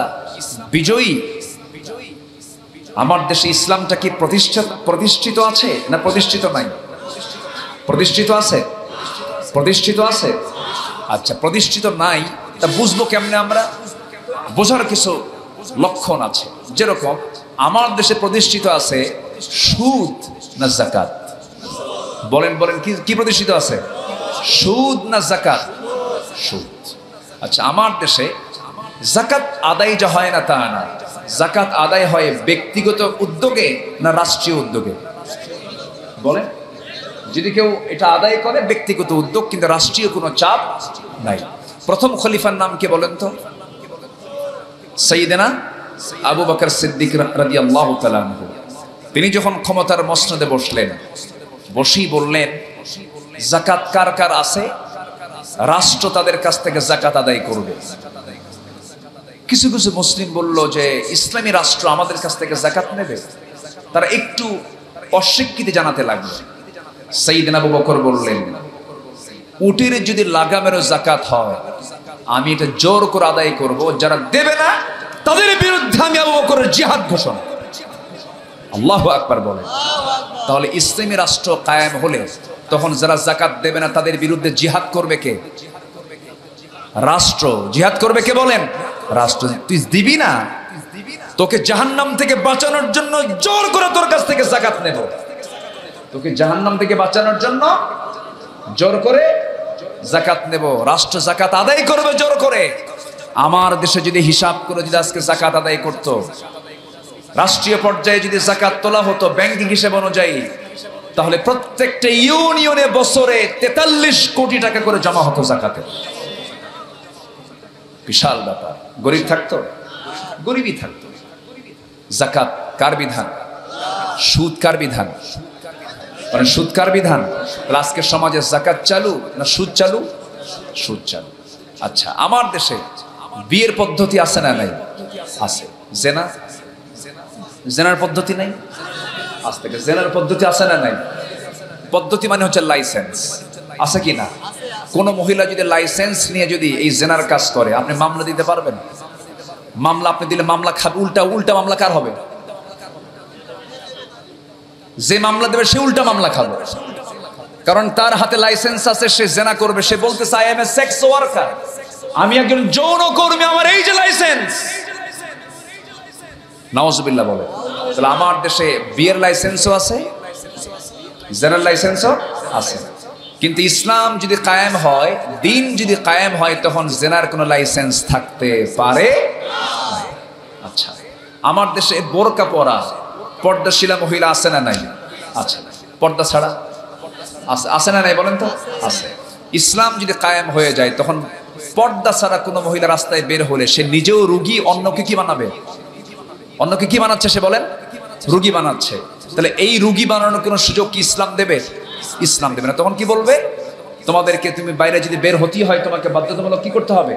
বিজয়ী? আমার দেশে ইসলামটা কি প্রতিষ্ঠিত আছে না প্রতিষ্ঠিত নাই? প্রতিষ্ঠিত আছে? প্রতিষ্ঠিত আছে। আচ্ছা, প্রতিষ্ঠিত নাই, তা বুঝবো কেমনে আমরা? বোঝার কিছু লক্ষণ আছে। যেরকম আমার দেশে প্রতিষ্ঠিত আছে সুদ না যাকাত? বলেন বলেন, কি প্রতিষ্ঠিত আছে? সুদ না যাকাত? সুদ। আচ্ছা, আমার দেশে যাকাত আদায় যা হয় না তা না, যাকাত আদায় হয় ব্যক্তিগত উদ্যোগে না রাষ্ট্রীয় উদ্যোগে? বলেন, যদি কেউ এটা আদায় করে ব্যক্তিগত উদ্যোগ, কিন্তু রাষ্ট্রীয় কোনো চাপ নাই। প্রথম খলিফার নাম কি বলেন তো? সাইয়েদনা আবু বকর সিদ্দিক রাদিয়াল্লাহু তাআলা আনহু। তিনি যখন ক্ষমতার মসনদে বসলেন, বসেই বললেন, যাকাত কার কার আছে, রাষ্ট্র তাদের কাছ থেকে যাকাত আদায় করবে। কিছু কিছু মুসলিম বলল যে ইসলামী রাষ্ট্র আমাদের কাছ থেকে যাকাত নেবে। তারা একটু অস্বীকৃতি জানাতে লাগলো। সাইয়েদনা আবু বকর বললেন, উটের যদি লাগামেরও যাকাত হয় আমি এটা জোর করে আদায় করব, যারা দেবে না তাদের বিরুদ্ধে আমি আবু বকরের জিহাদ ঘোষণা। আল্লাহু আকবার বলেন। তাহলে ইসলামী রাষ্ট্র কায়েম হলে তখন যারা যাকাত দেবে না তাদের বিরুদ্ধে জিহাদ করবে কে? রাষ্ট্র। জিহাদ করবে কে বলেন? রাষ্ট্র। তুই দিবি না, তোকে জাহান্নাম থেকে বাঁচানোর জন্য জোর করে তোর কাছ থেকে যাকাত নেব। তোকে জাহান্নাম থেকে বাঁচানোর জন্য জোর করে যাকাত নেব। রাষ্ট্র যাকাত আদায় করবে জোর করে। আমার দেশে যদি হিসাব করে যদি আজকে যাকাত আদায় করত, রাষ্ট্রীয় পর্যায়ে যদি যাকাত তোলা হতো ব্যাংকিং হিসেব অনুযায়ী, তাহলে প্রত্যেকটা ইউনিয়নে বছরে 43 কোটি টাকা করে জমা হতো যাকাতে। বিশাল ব্যাপার। গরিব থাকতো? গরিবই থাকতো। যাকাত কার বিধান? সুদ কার বিধান? মানে সুদ কার বিধান? আজকের সমাজে যাকাত চালু না সুদ চালু? সুদ চালু। আচ্ছা, আমার দেশে বিয়ের পদ্ধতি আছে না নাই? আছে। জেনা, জেনার পদ্ধতি নাই? আজ থেকে জেনার পদ্ধতি আছে না নাই? পদ্ধতি মানে হচ্ছে লাইসেন্স। আছে কি না? কোন মহিলা যদি লাইসেন্স নিয়ে যদি এই জেনার কাজ করে, আপনি মামলা দিতে পারবেন? মামলা আপনি দিলে মামলা খাবে, উল্টা মামলা কার হবে? যে মামলা দেবে সে উল্টা মামলা খাবে, কারণ তার হাতে লাইসেন্স আছে, সে জেনা করবে। সে বলতেছে I M A sex worker, আমি একজন যৌন কর্মী, আমার এই যে লাইসেন্স। নাউজুবিল্লাহ বলে। তাহলে আমার দেশে বিয়ের লাইসেন্সও আছে, জেনার লাইসেন্সও আছে। কিন্তু ইসলাম যদি কায়েম হয়, দিন যদি কায়েম হয়, তখন জেনার কোনো লাইসেন্স থাকতে পারে। আচ্ছা, আমার দেশে বোরকা পরা পর্দাশীলা মহিলা আছে না নাই? আচ্ছা, পর্দা ছাড়া আছে না নাই বলেন তো? আছে। ইসলাম যদি কায়েম হয়ে যায়, তখন পর্দা ছাড়া কোনো মহিলা রাস্তায় বের হলে সে নিজেও রুগী, অন্যকে কি বানাবে? অন্যকে কি বানাচ্ছে সে? বলেন, রুগী বানাচ্ছে। তাহলে এই রুগী বানানোর কোনো সুযোগ কি ইসলাম দেবে? ইসলাম দেবে না। তখন কি বলবে? তোমাদেরকে, তুমি বাইরে যদি বের হতেই হয়, তোমাকে বাধ্যতামূলক কি করতে হবে?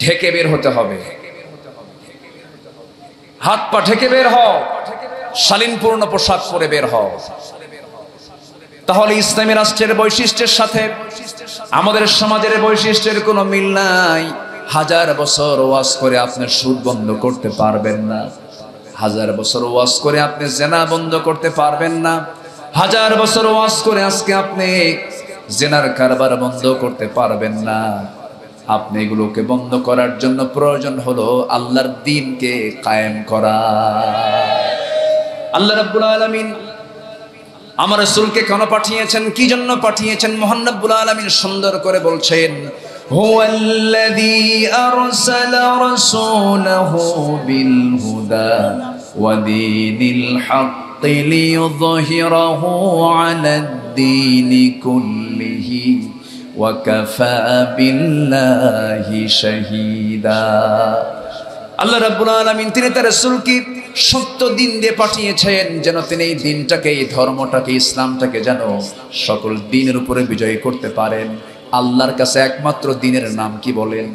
ঢেকে বের হতে হবে। হাত পা ঢেকে বের হও, শালীনপূর্ণ পোশাক পরে বের হও। তাহলে ইসলামী রাষ্ট্রের বৈশিষ্ট্যের সাথে আমাদের সমাজের বৈশিষ্ট্যের কোনো মিল নাই। 1000 বছর ওয়াজ করে আপনি সুদ বন্ধ করতে পারবেন না। 1000 বছর ওয়াজ করে আপনি জেনা বন্ধ করতে পারবেন না। 1000 বছর ওয়াজ করে আজকে আপনি জেনার কারবার বন্ধ করতে পারবেন না। আপনি এগুলোকে বন্ধ করার জন্য প্রয়োজন হলো আল্লাহর দ্বীনকে কায়েম করা। আল্লাহ রাব্বুল আলামিন আমার রাসূলকে কেন পাঠিয়েছেন, কি জন্য পাঠিয়েছেন, মহান রাব্বুল আলামিন সুন্দর করে বলছেন, হুয়াল্লাযী আরসালা রাসূলাহু বিল হুদা ওয়া দীনিল হাক্কি লিইয়ুযহিরাহু আলাদ দীনি কুল্লিহি ওয়া কাফা বিল্লাহি শাহীদা। আল্লাহ রাব্বুল আলামিন তিনি তার রাসূলকে সত্য দিন দিয়ে পাঠিয়েছেন, যেন তিনি এই দিনটাকে, এই ধর্মটাকে, ইসলামটাকে যেন সকল দিনের উপরে বিজয় করতে পারেন। আল্লাহর কাছে একমাত্র দিনের নাম কি বলেন?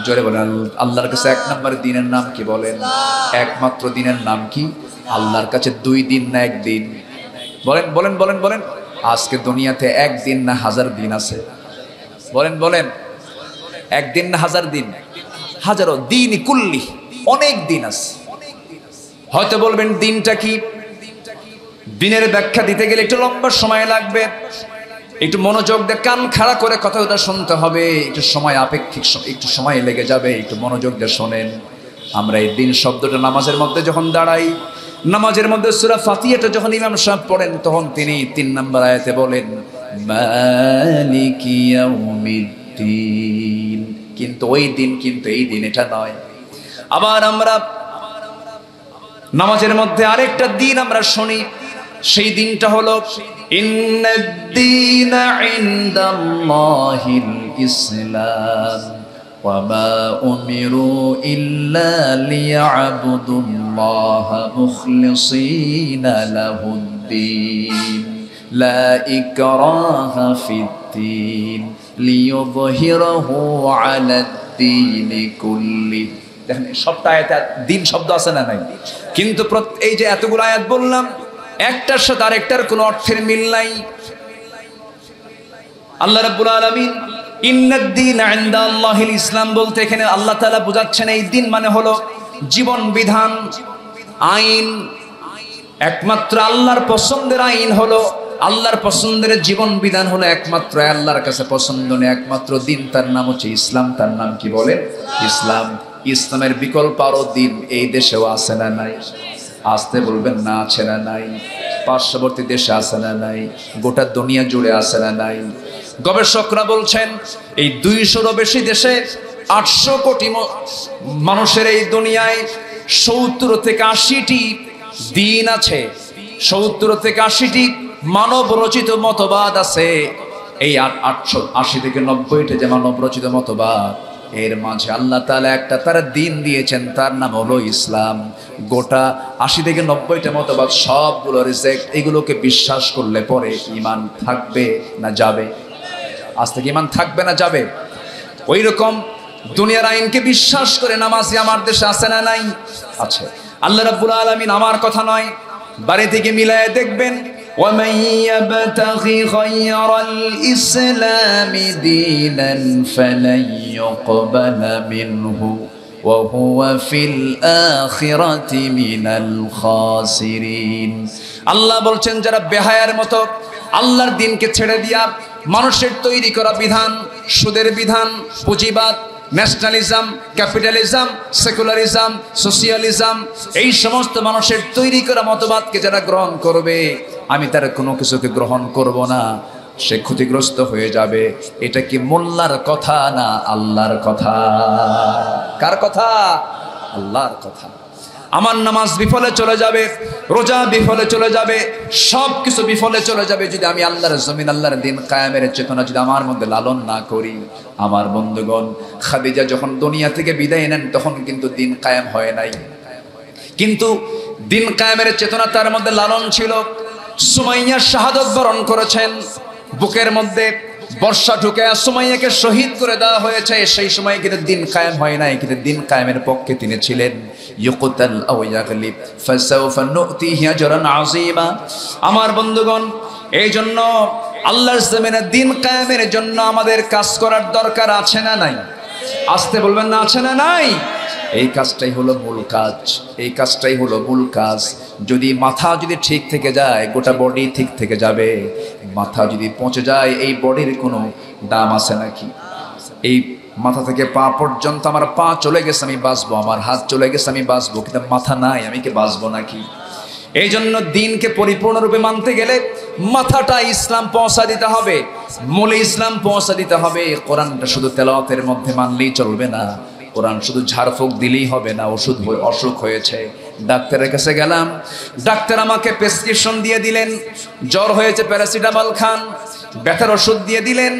জোরে বলেন। আল্লাহর কাছে এক নম্বর দিনের নাম কি বলেন? একমাত্র দিনের নাম কি? আল্লাহর কাছে 2 দিন না 1 দিন? বলেন বলেন বলেন বলেন। আজকে দুনিয়াতে 1 দিন না 1000 দিন আছে? বলেন বলেন। 1 দিন না 1000 দিন? হাজারো দিন, কুল্লি, অনেক দিন আছে। হয়তো বলবেন দিনটা কি? দিনের ব্যাখ্যা দিতে গেলে একটু লম্বা সময় লাগবে। একটু মনোযোগ দিয়ে কান খাড়া করে কথাটা শুনতে হবে। একটু সময় আপেক্ষিক, একটু সময় লেগে যাবে। একটু মনোযোগ দিয়ে শোনেন। আমরা এই দিন শব্দটা নামাজের মধ্যে যখন দাঁড়াই, নামাজের মধ্যে সূরা ফাতিহাটা যখন ইমাম সাহেব পড়েন, তখন তিনি 3 নম্বর আয়াতে বলেন মালিকি ইয়াউমিদ্দিন। কিন্তু ওই দিন, কিন্তু এই দিন এটা নয়। আবার আমরা নামাজের মধ্যে আরেকটা দিন আমরা শুনি, সেই দিনটা হলো ইন্নাদ-দীনা ইনদাল্লাহিল ইসলাম ওয়া মা উমিরু ইল্লা লিয়া'বুদুল্লাহা মুখলিসিনা লাহুদ-দীন লা ইকরাহা ফিদ-দীন লিইয়ুযহিরাহু আলাদ-দীনি কুল্লি। দেখেন, সবটা আয়াতে দিন শব্দ আছে না নাই? কিন্তু এই যে এতগুলো আয়াত বললাম, একটার সাথে আরেকটার কোনো অর্থের মিল নাই। আল্লাহ রাব্বুল আলামিন ইন্নাদ-দীনা ইনদাল্লাহিল ইসলাম বলতে এখানে আল্লাহ তাআলা বোঝাচ্ছেন এই দিন মানে হলো জীবন বিধান, আইন। একমাত্র আল্লাহর পছন্দের আইন হলো, আল্লাহর পছন্দের জীবন বিধান হলো একমাত্র আল্লাহর কাছে পছন্দনীয় একমাত্র দিন, তার নাম হচ্ছে ইসলাম। তার নাম কি বলে? ইসলাম। ইসলামের বিকল্প আরো দিন এই দেশেও আছে না নাই? আসতে বলবেন না আছে না নাই? পার্শ্ববর্তী দেশে আছে না নাই? গোটা দুনিয়া জুড়ে আছে না নাই? গবেষকরা বলছেন এই 200-রও বেশি দেশে 800 কোটি মানুষের এই দুনিয়ায় 70 থেকে 80টি দিন আছে, 70 থেকে 80টি মানব রচিত মতবাদ আছে। এই 80 থেকে 90টা যে মানব রচিত মতবাদ, এর মাঝে আল্লাহ তাআলা একটা তার দিন দিয়েছেন, তার নাম হলো ইসলাম। গোটা 80 থেকে 90টা মতবাদ সবগুলো রিজেক্ট। এগুলোকে বিশ্বাস করলে পরে ঈমান থাকবে না যাবে? আজ থেকে ঈমান থাকবে না যাবে? ওই রকম দুনিয়ার আইনকে বিশ্বাস করে নামাজি আমার দেশে আছে না নাই? আছে। আল্লাহ রাব্বুল আলামিন আমার কথা নয়, বাড়ি থেকে মিলায়ে দেখবেন, وَمَن يَبْتَغِ غَيْرَ الْإِسْلَامِ دِينًا فَلَن يُقْبَلَ مِنْهُ وَهُوَ فِي الْآخِرَةِ مِنَ الْخَاسِرِينَ। আল্লাহ বলছেন যারা বেহায়ার মতো আল্লাহর দ্বীনকে ছেড়ে দিয়া মানুষের তৈরি করা বিধান, সুদের বিধান, পুঁজিবাদ, ন্যাশনালিজম, ক্যাপিটালিজম, সেকুলারিজম, সোশিয়ালিজম, এই সমস্ত মানুষের তৈরি করা মতবাদকে যারা গ্রহণ করবে, আমি তার কোনো কিছুকে গ্রহণ করব না, সে ক্ষতিগ্রস্ত হয়ে যাবে। এটা কি মোল্লার কথা না আল্লাহর কথা? কার কথা? আল্লাহর কথা। আমার নামাজ বিফলে চলে যাবে, রোজা বিফলে চলে যাবে, সব কিছু বিফলে চলে যাবে যদি আমি আল্লাহর জমিন, আল্লাহর দিন কায়েমের চেতনা যদি আমার মধ্যে লালন না করি। আমার বন্ধুগণ, খাদিজা যখন দুনিয়া থেকে বিদায় নেন তখন কিন্তু দিন কায়েম হয় নাই, কিন্তু দিন কায়েমের চেতনা তার মধ্যে লালন ছিল। সুমাইয়া শাহাদত বরণ করেছেন, বুকের মধ্যে বর্ষা ঢুকে সুমাইয়াকে শহীদ করে দেওয়া হয়েছে। সেই সময় কিন্তু দিন কায়েম হয় নাই, কিন্তু দিন কায়েমের পক্ষে তিনি ছিলেন। ইউকতাল আও ইয়াগলিব ফাসাউফা নুতিহি আজরান আযীমা। আমার বন্ধুগণ, এই জন্য আল্লাহর জমিনে দিন কায়েমের জন্য আমাদের কাজ করার দরকার আছে না নাই? আসতে বলবেন না আছে না নাই? এই কাজটাই হলো মূল কাজ, এই কাজটাই হলো মূল কাজ। যদি মাথা যদি ঠিক থেকে যায়, গোটা বডি ঠিক থেকে যাবে। মাথা যদি পৌঁছে যায়, এই বডির কোনো দাম আছে নাকি? এই মাথা থেকে পা পর্যন্ত আমার পা চলে গেছে আমি বাঁচবো, আমার হাত চলে গেছে আমি বাঁচবো, কিন্তু মাথা নাই, আমি কি বাঁচবো নাকি? এই জন্য দিনকে পরিপূর্ণরূপে মানতে গেলে মাথাটা ইসলাম পৌঁছা দিতে হবে, মূলে ইসলাম পৌঁছা দিতে হবে। কোরআনটা শুধু তেলাওয়াতের মধ্যে মানলেই চলবে না, কোরআন শুধু ঝাড়ফুঁক দিলেই হবে না। অসুখ হয়েছে, ডাক্তারের কাছে গেলাম, ডাক্তার আমাকে প্রেসক্রিপশন দিয়ে দিলেন, জ্বর হয়েছে প্যারাসিটামল খান, ব্যথার ওষুধ দিয়ে দিলেন।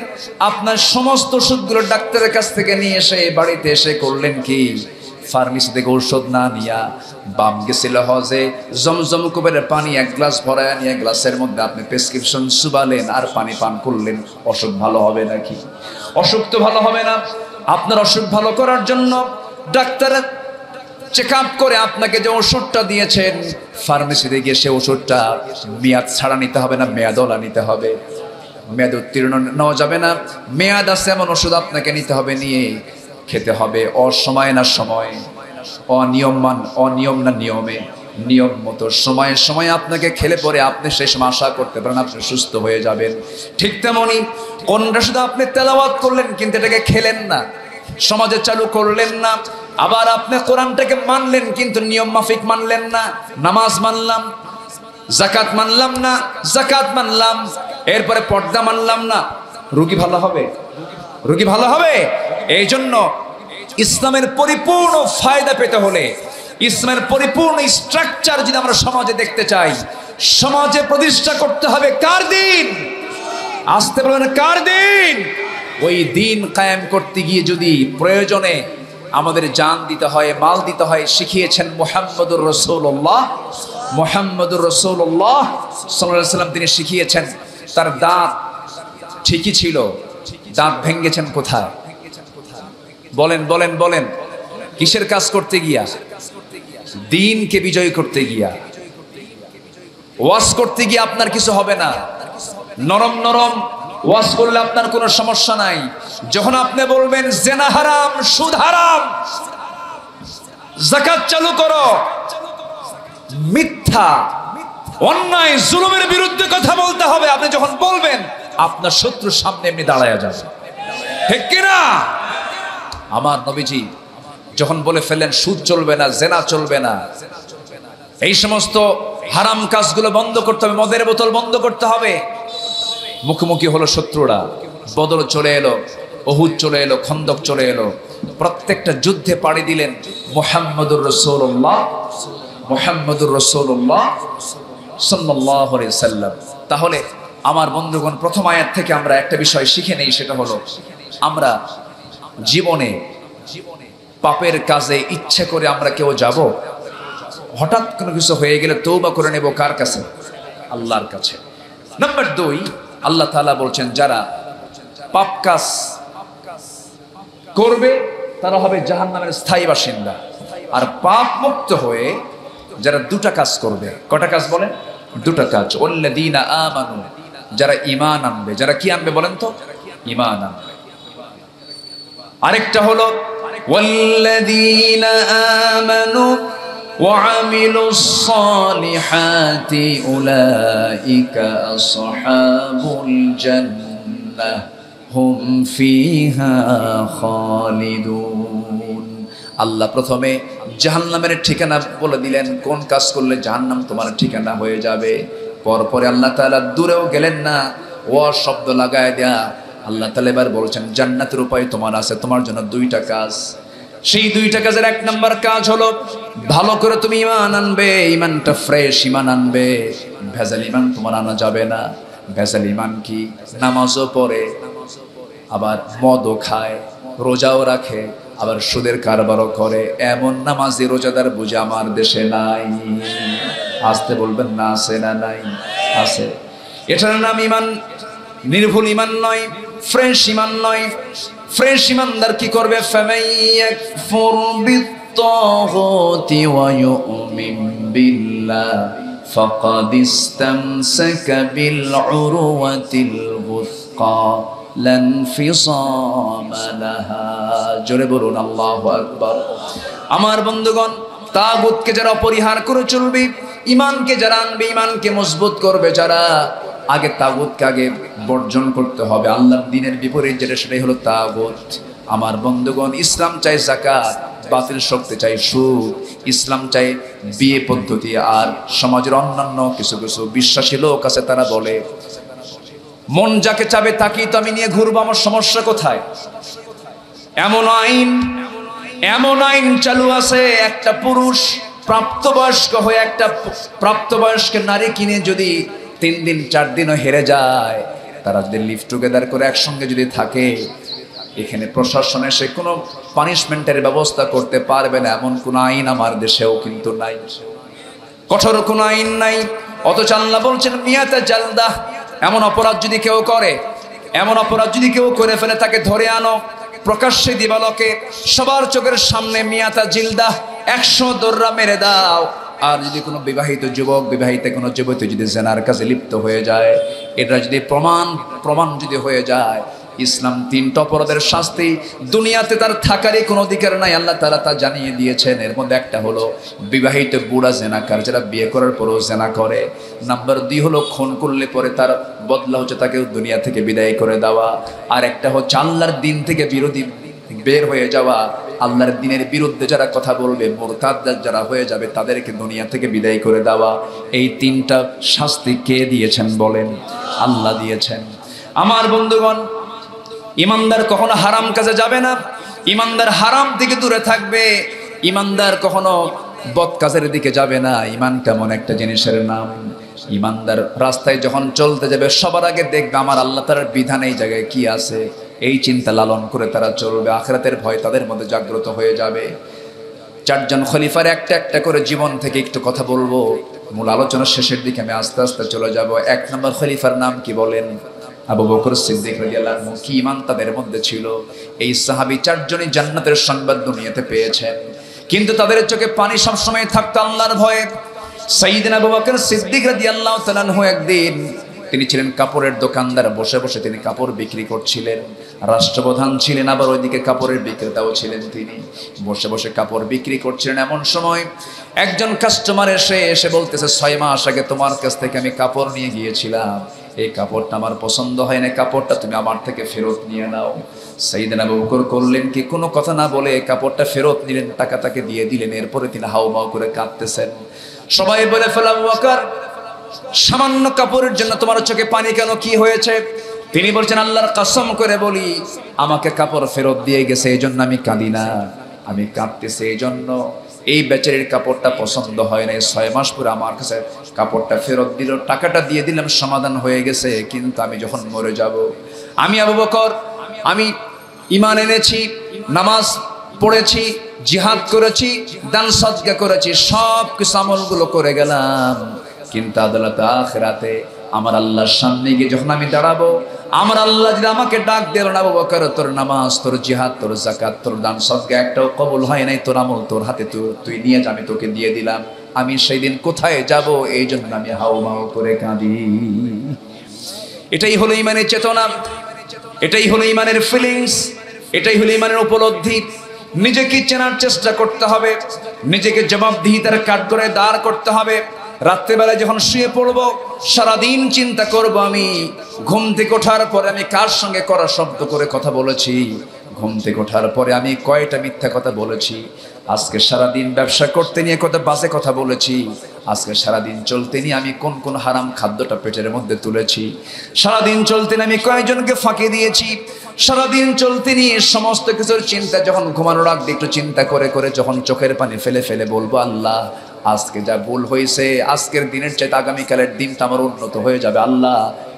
আপনার সমস্ত ওষুধগুলো ডাক্তারের কাছ থেকে নিয়ে এসে বাড়িতে এসে করলেন কি? ফার্মেসি থেকে ঔষধ না নিয়া বাম গেছিল হজে, জমজম কুবের পানি 1 গ্লাস ভরায় নিয়ে গ্লাসের মধ্যে আপনি প্রেসক্রিপশন চুবালেন আর পানি পান করলেন। অসুখ ভালো হবে নাকি? অসুখ তো ভালো হবে না। আপনার অসুখ ভালো করার জন্য ডাক্তার চেক আপ করে আপনাকে যে ওষুধটা দিয়েছেন, ফার্মেসিতে গিয়ে সে ওষুধটা মেয়াদ ছাড়া নিতে হবে না, মেয়াদওয়ালা নিতে হবে। মেয়াদ উত্তীর্ণ নেওয়া যাবে না, মেয়াদ আছে এমন ওষুধ আপনাকে নিতে হবে, নিয়ে খেতে হবে। অসময় না সময়, অনিয়ম না নিয়মে, নিয়ম মতো সময়ে সময়ে আপনাকে খেলে পরে আপনি সেই সময় আশা করতে পারেন আপনি সুস্থ হয়ে যাবেন। ঠিক তেমনই কোনটা শুধু আপনি তেলাওয়াত করলেন কিন্তু এটাকে খেলেন না, সমাজে চালু করলেন না। আবার আপনি কোরআনটাকে মানলেন কিন্তু নিয়ম মাফিক মানলেন না। নামাজ মানলাম, যাকাত মানলাম না, যাকাত মানলাম, এরপরে পর্দা মানলাম না, রোগী ভালো হবে? রোগী ভালো হবে? এই জন্য ইসলামের পরিপূর্ণ ফায়দা পেতে হলে, ইসলামের পরিপূর্ণ স্ট্রাকচার যদি আমরা সমাজে দেখতে চাই, সমাজে প্রতিষ্ঠা করতে হবে কার দিন? আসতে বলবেন কার দিন? ওই দিন কায়েম করতে গিয়ে যদি প্রয়োজনে আমাদের জান দিতে হয়, মাল দিতে হয়, শিখিয়েছেন মুহাম্মদুর রাসূলুল্লাহ। মুহাম্মদুর রাসূলুল্লাহ সাল্লাল্লাহু আলাইহি ওয়াসাল্লাম তিনি শিখিয়েছেন। তার দাঁত ঠিকই ছিল, দাঁত ভেঙেছেন কোথায়? বলেন বলেন বলেন। কিসের কাজ করতে গিয়া? দিনকে বিজয় করতে গিয়া। ওয়াজ করতে গিয়ে আপনার কিছু হবে না, নরম নরম ওয়াজ করলে আপনার কোনো সমস্যা নাই। যখন আপনি বলবেন জেনা হারাম, সুদ হারাম, যাকাত চালু করো, মিথ্যা অন্যায় জুলুমের বিরুদ্ধে কথা বলতে হবে, আপনি যখন বলবেন আপনার শত্রুর সামনে এমনি দাঁড়ায়া যাবে, ঠিক কিনা? আমার নবীজি যখন বলে ফেললেন সুদ চলবে না, জেনা চলবে না, এই সমস্ত হারাম কাজগুলো বন্ধ করতে হবে, মদের বোতল বন্ধ করতে হবে, মুখোমুখি হলো শত্রুরা। বদর চলে এলো, উহুদ চলে এলো, খন্দক চলে এলো, প্রত্যেকটা যুদ্ধে পাড়ি দিলেন মুহাম্মদুর রাসূলুল্লাহ, মুহাম্মদুর রাসূলুল্লাহ সাল্লাল্লাহু আলাইহি সাল্লাম। তাহলে আমার বন্ধুগণ, প্রথম আয়াত থেকে আমরা একটা বিষয় শিখে নেই, সেটা হলো আমরা জীবনে পাপের কাজে ইচ্ছে করে আমরা কেউ যাব? হঠাৎ কোনো কিছু হয়ে গেলে তওবা করে নেব কার কাছে? আল্লাহর কাছে। নাম্বার 2, আল্লাহ তাআলা বলছেন যারা পাপ কাজ করবে তারা হবে জাহান্নামের স্থায়ী বাসিন্দা। আর পাপ মুক্ত হয়ে যারা দুটা কাজ করবে, কটা কাজ বলেন? দুটা কাজ। ওয়াল্লাযীনা আমানু, যারা ঈমান আনবে। যারা কি আনবে বলেন তো? ঈমান আনবে। আরেকটা হলো ওয়াল্লাযীনা আমানু ওয়া আমিলুস সালিহাতি উলাইকা আসহাবুল জান্নাহ হুম ফিহা খালিদুন। আল্লাহ প্রথমে জাহান্নামের ঠিকানা বলে দিলেন, কোন কাজ করলে জাহান্নাম তোমার ঠিকানা হয়ে যাবে। পরপরে আল্লাহ তাআলা দূরেও গেলেন না, ও শব্দ লাগায় দেয়া আল্লাহ তাআলা এবার বলছেন জান্নাতের উপায় তোমার আছে, তোমার জন্য দুইটা কাজ। সেই দুইটা কাজের এক নাম্বার কাজ হলো ভালো করে তুমি ঈমান আনবে, ঈমানটা ফ্রেশ ঈমান আনবে, ভেজাল ঈমান তোমার আনা যাবে না। ভেজাল ঈমান কি? নামাজও পড়ে, আবার মদও খায়, রোজাও রাখে, আবার সুদের কারবারও করে, এমন নামাজি রোজাদার বুঝে আমার দেশে নাই। আসতে বলবেন না, আছে না নাই? আছে। এটার নাম ঈমান, নির্ভুল ঈমান নয়, ফ্রেশ ঈমান নয়। ফ্রেশ ঈমানদার কি করবে? ফামাইয়াকফুর বিত্তাগুতি ওয়া ইউমিন বিল্লাহ ফাকাদ ইসতামসাকা বিল উরওয়াতিল গুসকা লান ফিসামা লাহা। জোরে বলুন আল্লাহু আকবার। আমার বন্ধুগণ, তাগুতকে যারা পরিহার করে চলবে, ঈমানকে যারা আনবে, ঈমানকে মজবুত করবে যারা, আগে তাগুতকে আগে বর্জন করতে হবে। আল্লাহর দ্বীনের বিপরীত যেটা, সেটাই হলো তাগুত। আমার বন্ধুগণ, ইসলাম চাই যাকাত, বাতিল শক্তি চাই সুদ, ইসলাম চাই বিয়ে পদ্ধতি। আর সমাজের অন্যান্য কিছু কিছু বিশ্বাসী লোক আছে, তারা বলে মন যাকে চাবে তাকেই তো আমি নিয়ে ঘুরবো, আমার সমস্যা কোথায়? এমন আইন চালু আছে, একটা পুরুষ প্রাপ্তবয়স্ক হয়ে একটা প্রাপ্তবয়স্ক নারী কিনে যদি 3 দিন 4 দিনও হেরে যায়, তারা যদি লিভ টুগেদার করে একসঙ্গে যদি থাকে, এখানে প্রশাসন এসে কোনো পানিশমেন্টের ব্যবস্থা করতে পারবে না, এমন কোন আইন আমার দেশেও কিন্তু নাই, কঠোর কোন আইন নাই। অথচ আল্লাহ বলছেন মিয়াতা জালদা, এমন অপরাধ যদি কেউ করে, এমন অপরাধ যদি কেউ করে ফেলে, তাকে ধরে আনো, প্রকাশ্যে দিবালোকে সবার চোখের সামনে মিয়াতা জিলদা 100 দৌড়া মেরে দাও। আর যদি কোনো বিবাহিত যুবক, বিবাহিত কোনো যুবতী যদি জেনার কাজে লিপ্ত হয়ে যায়, এটা যদি প্রমাণ যদি হয়ে যায়, ইসলাম 3টা অপরাধের শাস্তি, দুনিয়াতে তার থাকারই কোনো অধিকার নাই, আল্লাহ তাআলা তা জানিয়ে দিয়েছেন। এর মধ্যে একটা হলো বিবাহিত বুড়া জেনাকার, যারা বিয়ে করার পরেও জেনা করে। নাম্বার 2 হলো খুন করলে পরে তার বদলা হচ্ছে তাকে দুনিয়া থেকে বিদায় করে দেওয়া। আর একটা হচ্ছে আল্লাহর দ্বীন থেকে বিরোধী বের হয়ে যাওয়া, আল্লাহর দ্বীনের বিরুদ্ধে যারা কথা বলবে, মুরতাদ যারা হয়ে যাবে, তাদেরকে দুনিয়া থেকে বিদায় করে দেওয়া। এই 3টা শাস্তি কে দিয়েছেন বলেন? আল্লাহ দিয়েছেন। আমার বন্ধুগণ, ঈমানদার কখনো হারাম কাজে যাবে না, ঈমানদার হারাম থেকে দূরে থাকবে, ঈমানদার কখনো বদ কাজের দিকে যাবে না। ঈমান কেমন একটা জিনিসের নাম, ঈমানদার রাস্তায় যখন চলতে যাবে সবার আগে দেখবে আমার আল্লাহ তাআলার বিধান এই জায়গায় কি আছে, এই চিন্তা লালন করে তারা চলবে। আখিরাতের ভয় তাদের মধ্যে জাগ্রত হয়ে যাবে। 4 জন খলিফার একটা একটা করে জীবন থেকে একটু কথা বলবো, মূল আলোচনার শেষের দিকে আমি আস্তে আস্তে চলে যাব। 1 নম্বর খলিফার নাম কি বলেন? আবু বকর সিদ্দিক রাদিয়াল্লাহু আনহু। কি ঈমান তাদের মধ্যে ছিল! এই সাহাবী 4 জনই জান্নাতের সংবাদ দুনিয়াতে পেয়েছেন, কিন্তু তাদের চোখে পানি সবসময় থাকতো আল্লাহর ভয়ে। সাইয়েদনা আবু বকর সিদ্দিক রাদিয়াল্লাহু তাআলা আনহু একদিন, তিনি ছিলেন কাপড়ের দোকানদার, বসে বসে তিনি কাপড় বিক্রি করছিলেন। রাষ্ট্রপ্রধান ছিলেন, আবার ওইদিকে কাপড়ের বিক্রেতাও ছিলেন। তিনি বসে বসে কাপড় বিক্রি করছিলেন। এমন সময় একজন কাস্টমার এসে বলতেছে, 6 মাস আগে তোমার কাছ থেকে আমি কাপড় নিয়ে গিয়েছিলাম, এই কাপড়টা আমার পছন্দ হয় না, কাপড়টা তুমি আমার থেকে ফেরত নিয়ে নাও। সাইয়েদনা আবু বকর করলেন কি, কোনো কথা না বলে কাপড়টা ফেরত নিলেন, টাকা তাকে দিয়ে দিলেন। এরপরে তিনি হাউমাউ করে কাঁদতেছেন। সবাই বলে ফেলে, আবু বকর সামান্য কাপড়ের জন্য তোমার চোখে পানি কেন, কি হয়েছে? তিনি বলছেন, আল্লাহর কসম করে বলি, আমাকে কাপড় ফেরত দিয়ে গেছে, এই জন্য আমি কাঁদি না, আমি কাঁদতেছি এই জন্য এই বেচারির কাপড়টা পছন্দ হয় না। 6 মাস পরে আমার কাছে কাপড়টা ফেরত দিল, টাকাটা দিয়ে দিলাম, সমাধান হয়ে গেছে। কিন্তু আমি যখন মরে যাব, আমি আবু বকর, আমি ঈমান এনেছি, নামাজ পড়েছি, জিহাদ করেছি, দান সদকা করেছি, সব কিছু আমলগুলো করে গেলাম, কিন্তু আদালতে আখিরাতে আমার আল্লাহর সামনে গিয়ে যখন আমি দাঁড়াবো, আমার আল্লাহ যদি আমাকে ডাক দিল, না আবু বকর তোর নামাজ, তোর জিহাদ, তোর যাকাত, তোর দান সদকা একটাও কবুল হয় নাই, তোর আমল তোর হাতে তুই নিয়ে যা, আমি তোকে দিয়ে দিলাম, আমি সেই দিন কোথায় যাব? এই জন্য আমি হাউমাউ করে কাঁদি। এটাই হলো ঈমানের চেতনা, এটাই হলো ঈমানের ফিলিংস, এটাই হলো ঈমানের উপলব্ধি। নিজেকে চেনার চেষ্টা করতে হবে, নিজেকে জবাবদিহিতার কাঠগড়ায় দাঁড় করতে হবে। রাত্রেবেলায় যখন শুয়ে পড়বো, সারাদিন চিন্তা করব, আমি ঘুম থেকে ওঠার পরে আমি কার সঙ্গে করা শব্দ করে কথা বলেছি, ঘুম থেকে ওঠার পরে আমি কয়টা মিথ্যা কথা বলেছি, আজকে সারাদিন ব্যবসা করতে নিয়ে কত বাজে কথা বলেছি, আজকে সারাদিন চলতে নিয়ে আমি কোন কোন হারাম খাদ্যটা পেটের মধ্যে তুলেছি, সারাদিন চলতে নিয়ে আমি কয়জনকে ফাঁকি দিয়েছি, সারাদিন চলতে নিয়ে সমস্ত কিছুর চিন্তা যখন ঘুমানোর আগে একটু চিন্তা করে করে যখন চোখের পানি ফেলে ফেলে বলবো, আল্লাহ আজকে যা ভুল হয়েছে, আজকের দিনের চাইতে আগামীকালের দিনটা আমার উন্নত হয়ে যাবে, আল্লাহ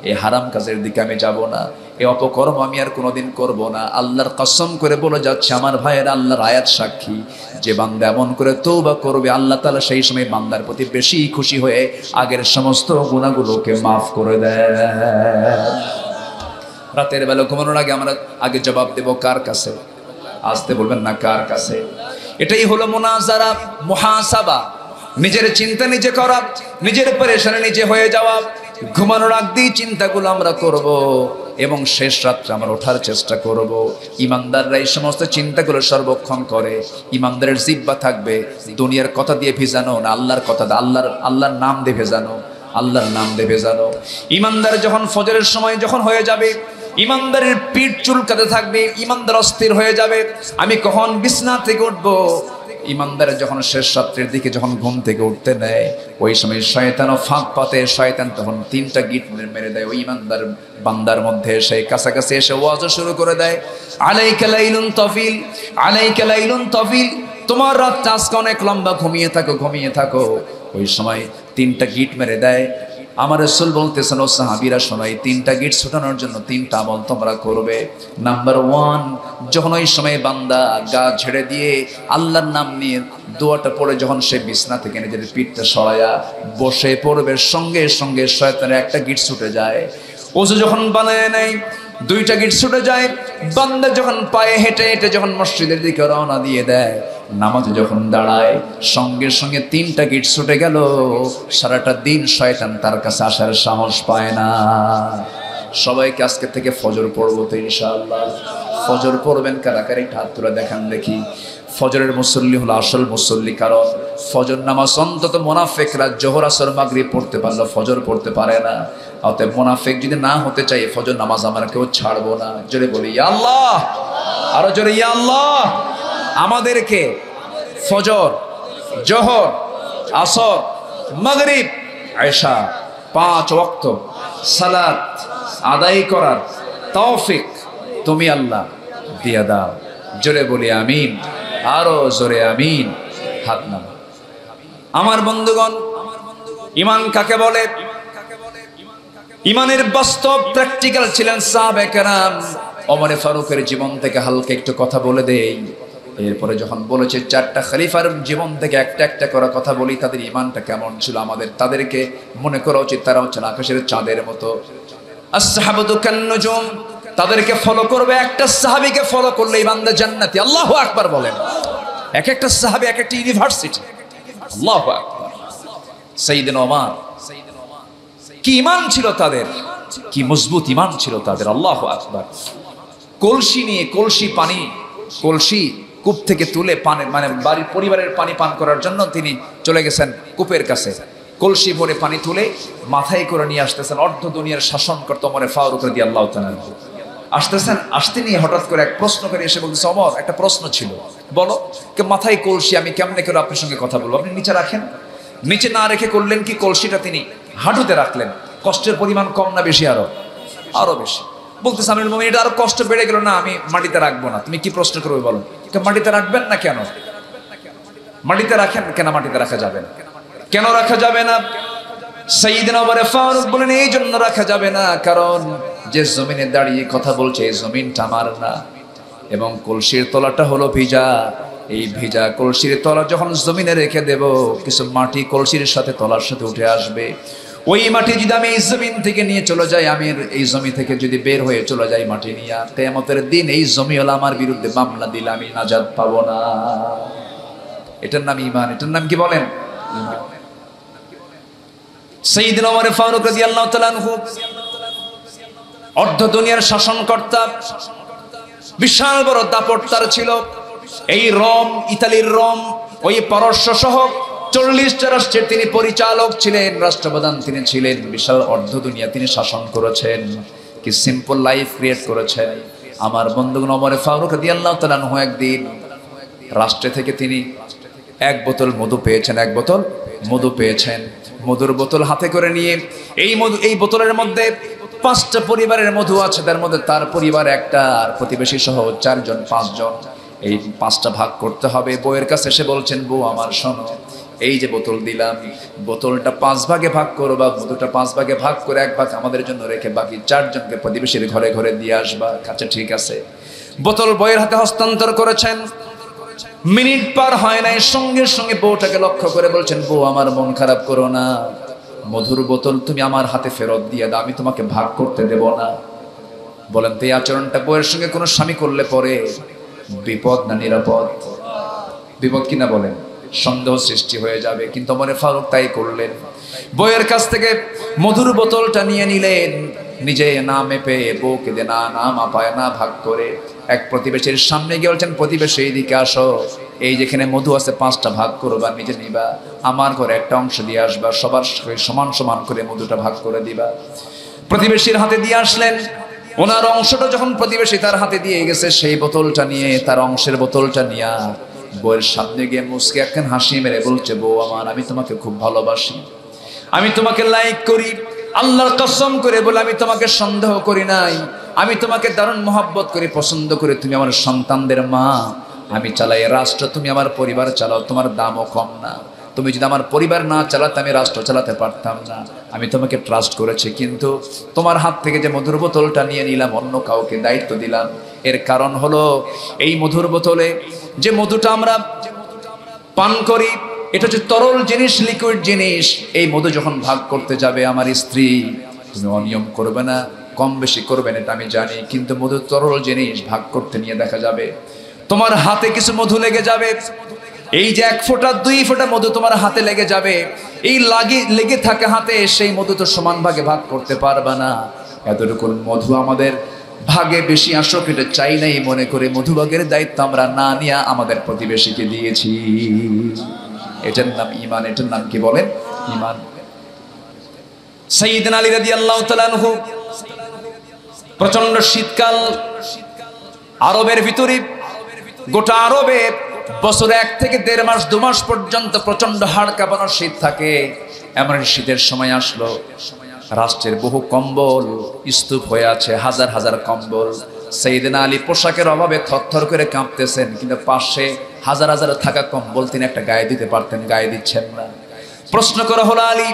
এই হারাম কাজের দিকে আমি যাব না, এই অপকর্ম আমি আর কোনোদিন করব না। আল্লাহর কসম করে বলে যাচ্ছে আমার ভাইয়ের, আল্লাহর আয়াত সাক্ষী, যে বান্দা এমন করে তওবা করবে, আল্লাহ তাআলা সেই সময় বান্দার প্রতি বেশি খুশি হয়ে আগের সমস্ত গুনাহগুলোকে মাফ করে দেয়। রাতের বেলা ঘুমানোর আগে আমরা আগে জবাব দেব কার কাছে? আসতে বলবেন না, কার কাছে? এটাই হলো মুনাজারা, মুহাসাবা, নিজের চিন্তা নিজে করা, নিজের পরেশানি নিজে হয়ে যাওয়া। ঘুমানোর আগ দিয়ে চিন্তাগুলো আমরা করব এবং শেষ রাত্রে আমরা ওঠার চেষ্টা করব। ইমানদাররা এই সমস্ত চিন্তাগুলো সর্বক্ষণ করে। ইমানদারের জিহ্বা থাকবে দুনিয়ার কথা দিয়ে ভেজানো না, আল্লাহর কথা, আল্লাহর নাম দিয়ে ভেজানো, আল্লাহর নাম দিয়ে ভেজানো। ইমানদার যখন ফজরের সময় যখন হয়ে যাবে, ইমানদারের পিঠ চুলকাতে থাকবে, ইমানদার অস্থির হয়ে যাবে, আমি কখন বিছনা থেকে উঠবো। ইমানদারের যখন শেষ রাত্রের দিকে যখন ঘুম থেকে উঠতে নেয়, ওই সময় শয়তানও ফাঁক পাতে, শয়তান তখন 3টা গিট মেরে দেয় ওই ইমানদার বান্দার মধ্যে। সেই কাছাকাছি এসে ওয়াজ শুরু করে দেয়, আলাইকা লাইলুন তাফিল, আলাইকা লাইলুন তাফিল, তোমার রাতটা আজকে অনেক লম্বা, ঘুমিয়ে থাকো, ঘুমিয়ে থাকো। ওই সময় 3টা গিট মেরে দেয়। আমার রাসূল বলতেছেন, ও সাহাবীরা শোনো, এই 3টা গিট ছুটানোর জন্য 3টা আমল তোমরা করবে। নাম্বার 1, যখন ওই সময় বান্দা গা ছেড়ে দিয়ে আল্লাহর নাম নিয়ে দোয়াটা পড়ে যখন সে বিছনা থেকে নিজের পিঠটা সরায়া বসে পড়বে, সঙ্গে সঙ্গে শয়তানের একটা গিট ছুটে যায়। ওযু যখন বানায় নেয়, 2টা গিট ছুটে যায়। বান্দা যখন পায়ে হেঁটে হেঁটে যখন মসজিদের দিকে রওনা দিয়ে দেয়, নামাজে যখন দাঁড়ায়, সঙ্গে সঙ্গে 3টা গিট ছুটে গেল। সারাটা দিন শয়তান তার কাছে আসার সাহস পায় না। সবাইকে আজকে থেকে ফজর পড়বো তো ইনশাআল্লাহ। ফজর পড়বেন কারা কারা? একটু হাত তুলে দেখান দেখি। ফজরের মুসল্লি হলো আসল মুসল্লি, কারণ ফজর নামাজ অন্তত মুনাফিকরা জোহর আসর মাগরিব পড়তে পারলো, ফজর পড়তে পারে না। অতএব মুনাফিক যদি না হতে চাই, ফজর নামাজ আমরা কেউ ছাড়বো না। জোরে বলি ইয়া আল্লাহ, আরো জোরে ইয়া আল্লাহ। আমাদেরকে ফজর, জোহর, আসর, মাগরিব, এশা 5 ওয়াক্ত সালাত আদায় করার তৌফিক তুমি আল্লাহ দিয়ে দাও। জোরে বলি আমিন, আরো জোরে আমিন। হাত নামা। আমার বন্ধুগণ, ঈমান কাকে বলে? ঈমানের বাস্তব প্র্যাকটিক্যাল ছিলেন সাহাবায়ে কেরাম। ওমর ফারুকের জীবন থেকে হালকা একটু কথা বলে দেই, এরপরে যখন বলেছে 4টা খলিফার জীবন থেকে একটা একটা করে কথা বলি, তাদের ঈমানটা কেমন ছিল আমাদের তাদেরকে মনে করা উচিত। তারা হচ্ছেন আকাশের চাঁদের মতো। আসহাবু কান্নুজুম, তাদেরকে ফলো করবে। একটা সাহাবীকে ফলো করলে বান্দা জান্নাতি। আল্লাহু আকবার বলেন। এক একটা সাহাবী এক একটা ইউনিভার্সিটি। আল্লাহু আকবার। সাইয়েদনা ওমর, কি ঈমান ছিল তাদের, কি মজবুত ঈমান ছিল তাদের। আল্লাহু আকবার। কলসি নিয়ে, কলসি পানি, কলসি কূপ থেকে তুলে পানি, মানে বাড়ির পরিবারের পানি পান করার জন্য তিনি চলে গেছেন কূপের কাছে। কলসি ভরে পানি তুলে মাথায় করে নিয়ে আসতেছেন অর্ধ দুনিয়ার শাসনকর্তা ওমর ফারুক রাদিয়াল্লাহু তাআলা আসতেছেন। আসতে নিয়ে হঠাৎ করে এক প্রশ্ন করে এসে বলতেছে, ওমর একটা প্রশ্ন ছিল, বলো। মাথায় কলসি, আমি কেমনে করে আপনার সঙ্গে কথা বলবো, আপনি নিচে রাখেন। নিচে না রেখে করলেন কি, কলসিটা তিনি হাঁটুতে রাখলেন। কষ্টের পরিমাণ কম না বেশি? আরো বেশি। বলতেছে আমিরুল মুমিনিন, এটা আরো কষ্ট বেড়ে গেল না, আমি মাটিতে রাখবো না। তুমি কি প্রশ্ন করবে বলো। মাটিতে রাখবেন না কেন? মাটিতে রাখেন কেন? মাটিতে রাখা যাবে না। কেন রাখা যাবে না? সাইয়েদনা ওমর ফারুক বলেন, এই জন্য রাখা যাবে না, কারণ যে জমিনে দাঁড়িয়ে কথা বলছে এই জমিনটা আমার না, এবং কলসির তলাটা হলো ভিজা। এই ভিজা কলসির তলা যখন জমিনে রেখে দেব, কিছু মাটি কলসির সাথে তলার সাথে উঠে আসবে। ওই মাটি যদি আমি এই জমিন থেকে নিয়ে চলে যাই, আমি এই জমি থেকে যদি বের হয়ে চলে যাই মাটি নিয়ে, কিয়ামতের দিন এই জমি হলো আমার বিরুদ্ধে মামলা দিলে আমি নাজাত পাবো না। এটার নাম ঈমান। এটার নাম কি বলেন? ঈমান। সাইয়েদনা ওমর ফারুক রাদিয়াল্লাহু তাআলা আনহু অর্ধ দুনিয়ার শাসনকর্তা, বিশাল বড় দাপট তার ছিল। এই রোম, ইতালির রোম, ওই পারস্য সহ 40টা রাষ্ট্রের তিনি পরিচালক ছিলেন, রাষ্ট্রপ্রধান তিনি ছিলেন। বিশাল অর্ধ দুনিয়া তিনি শাসন করেছেন। কি সিম্পল লাইফ ক্রিয়েট করেছেন। আমার বন্ধুগণ, ওমর ফারুক রাদিয়াল্লাহু তাআলা আনহু একদিন রাষ্ট্র থেকে তিনি এক বোতল মধু পেয়েছেন, এক বোতল মধু পেয়েছেন। মধুর বোতল হাতে করে নিয়ে, এই বোতলের মধ্যে 5টা পরিবারের মধু আছে, তার মধ্যে তার পরিবার একটা, আর প্রতিবেশী সহ 4 জন, 5 জন। এই 5টা ভাগ করতে হবে। বউয়ের কাছে এসে বলছেন, বউ আমার শোনো, এই যে বোতল দিলাম, বোতলটা 5 ভাগে ভাগ করো, বা মধুটা 5 ভাগে ভাগ করে 1 ভাগ আমাদের জন্য রেখে বাকি 4 জনকে প্রতিবেশীর ঘরে ঘরে দিয়ে আসবা। আচ্ছা ঠিক আছে। বোতল বউয়ের হাতে হস্তান্তর করেছেন। মিনিট পার হয় নাই, সঙ্গে সঙ্গে বউটাকে লক্ষ্য করে বলছেন, বউ আমার মন খারাপ করো না, মধুর বোতল তুমি আমার হাতে ফেরত দিয়ে দাও, আমি তোমাকে ভাগ করতে দেব না। বলেন তো এই আচরণটা বউয়ের সঙ্গে কোনো স্বামী করলে পরে বিপদ না নিরাপদ? বিপদ কিনা বলেন? সন্দেহ সৃষ্টি হয়ে যাবে। কিন্তু ওমর ফারুক তাই করলেন। বউয়ের কাছ থেকে মধুর বোতলটা নিয়ে নিলেন, নিজে না মেপে, বউকে দিয়ে না মাপায়, না ভাগ করে এক প্রতিবেশীর সামনে গিয়ে বলছেন, প্রতিবেশী এইদিকে আসো, এই যেখানে মধু আছে 5টা ভাগ করবা, নিজে নিবা, আমার ঘরে একটা অংশ দিয়ে আসবা, সবার সমান সমান করে মধুটা ভাগ করে দিবা। প্রতিবেশীর হাতে দিয়ে আসলেন। ওনার অংশটা যখন প্রতিবেশী তার হাতে দিয়ে গেছে, সেই বোতলটা নিয়ে, তার অংশের বোতলটা নিয়ে বউয়ের সামনে গিয়ে মুসকে একখান হাসি মেরে বলছে, বউ আমার, আমি তোমাকে খুব ভালোবাসি, আমি তোমাকে লাইক করি, আল্লাহর কসম করে বলে আমি তোমাকে সন্দেহ করি নাই, আমি তোমাকে দারুণ মহব্বত করি, পছন্দ করি, তুমি আমার সন্তানদের মা, আমি চালাই রাষ্ট্র, তুমি আমার পরিবার চালাও, তোমার দামও কম না, তুমি যদি আমার পরিবার না চালাতে আমি রাষ্ট্র চালাতে পারতাম না। আমি তোমাকে ট্রাস্ট করেছি, কিন্তু তোমার হাত থেকে যে মধুর বোতলটা নিয়ে নিলাম, অন্য কাউকে দায়িত্ব দিলাম, এর কারণ হলো এই মধুর বোতলে যে মধুটা আমরা পান করি, এটা হচ্ছে তরল জিনিস, লিকুইড জিনিস। এই মধু যখন ভাগ করতে যাবে আমার স্ত্রী, তুমি অনিয়ম করবে না, কম বেশি করবে না, এটা আমি জানি, কিন্তু মধু তরল জিনিস, ভাগ করতে নিয়ে দেখা যাবে তোমার হাতে কিছু মধু লেগে যাবে। এই যে 1 ফোঁটা 2 ফোঁটা মধু তোমার হাতে লেগে যাবে, এই লেগে থাকে হাতে, সেই মধু তো সমান ভাগে ভাগ করতে পারবে না। এতটুকু মধু আমাদের ভাগে বেশি আসুক এটা চাই নাই মনে করে মধুভাগের দায়িত্ব আমরা না নিয়ে আমাদের প্রতিবেশীকে দিয়েছি। এটার নাম ঈমান। এটার নাম কি বলেন? ঈমান। সাইয়েদনা আলী রাদিয়াল্লাহু তাআলা আনহু, প্রচন্ড শীতকাল, আরবের ভিতরে, গোটা আরবে বছরে 1 থেকে 1.5 মাস 2 মাস পর্যন্ত প্রচন্ড হাড় কাঁপানো শীত থাকে। এমন শীতের সময় আসলো, রাষ্ট্রের বহু কম্বল স্তূপ হয়ে আছে, হাজার হাজার কম্বল। সাইয়েদনা আলী পোশাকের অভাবে থরথর করে কাঁপতেছেন, কিন্তু পাশে হাজার হাজার থাকা কম্বল তিনি একটা গায়ে দিতে পারতেন, গায়ে দিচ্ছেন না। প্রশ্ন করা হলো, আলী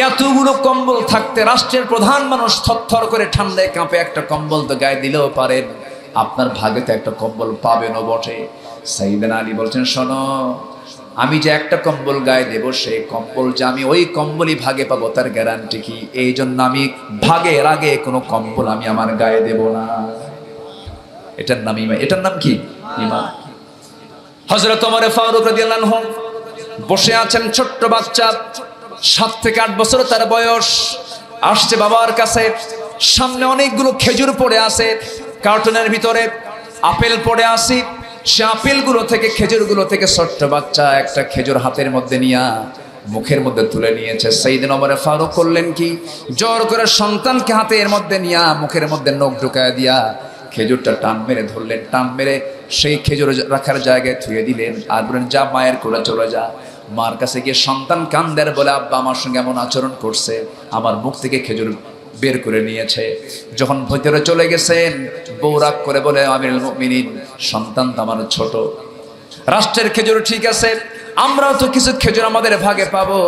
এতগুলো কম্বল থাকতে রাষ্ট্রের প্রধান মানুষ থরথর করে ঠান্ডায় কাঁপে, একটা কম্বল তো গায়ে দিলেও পারেন, আপনার ভাগে তো একটা কম্বল পাবেনও বটে। সাইয়েদনা আলী বলছেন, শোনো, আমি যে একটা কম্বল গায়ে দেব, সেই কম্বল যে আমি ওই কম্বলই ভাগে পাবো তার গ্যারান্টি কি? এই জন্য আমি ভাগের আগে কোনো কম্বল আমি আমার গায়ে দেব না। এটার নাম ঈমান। এটার নাম কি? ঈমান। হযরত ওমর ফারুক রাদিয়াল্লাহু আনহু বসে আছেন, ছোট্ট বাচ্চা, 7 থেকে 8 বছর তার বয়স। আসছে বাবার কাছে, সামনে অনেকগুলো খেজুর পড়ে আছে, কার্টুনের ভিতরে আপেল পড়ে আছে। সে আপেলগুলো থেকে, খেজুরগুলো থেকে ছোট্ট বাচ্চা একটা খেজুর হাতের মধ্যে নিয়ে মুখের মধ্যে তুলে নিয়েছে। সাইয়েদনা ওমর ফারুক করলেন কি, জোর করে সন্তানকে হাতের মধ্যে নিয়ে মুখের মধ্যে নখ ঢুকায় দিয়া খেজুরটা টান মেরে ধরলেন। টান মেরে সেই খেজুর রাখার জায়গায় থুয়ে দিলেন আর বললেন, যা মায়ের কোলে চলে যা। মার কাছে গিয়ে সন্তান কান্দের বলে, আব্বা আমার সঙ্গে এমন আচরণ করছে, আমার মুখ থেকে খেজুর বের করে নিয়েছে। যখন ভিতরে চলে গেছেন, বউ রাগ করে বলে, আমিরুল মুমিনিন, সন্তান তো আমার ছোট, রাষ্ট্রের খেজুর ঠিক আছে, আমরাও তো কিছু খেজুর আমাদের ভাগে পাবো,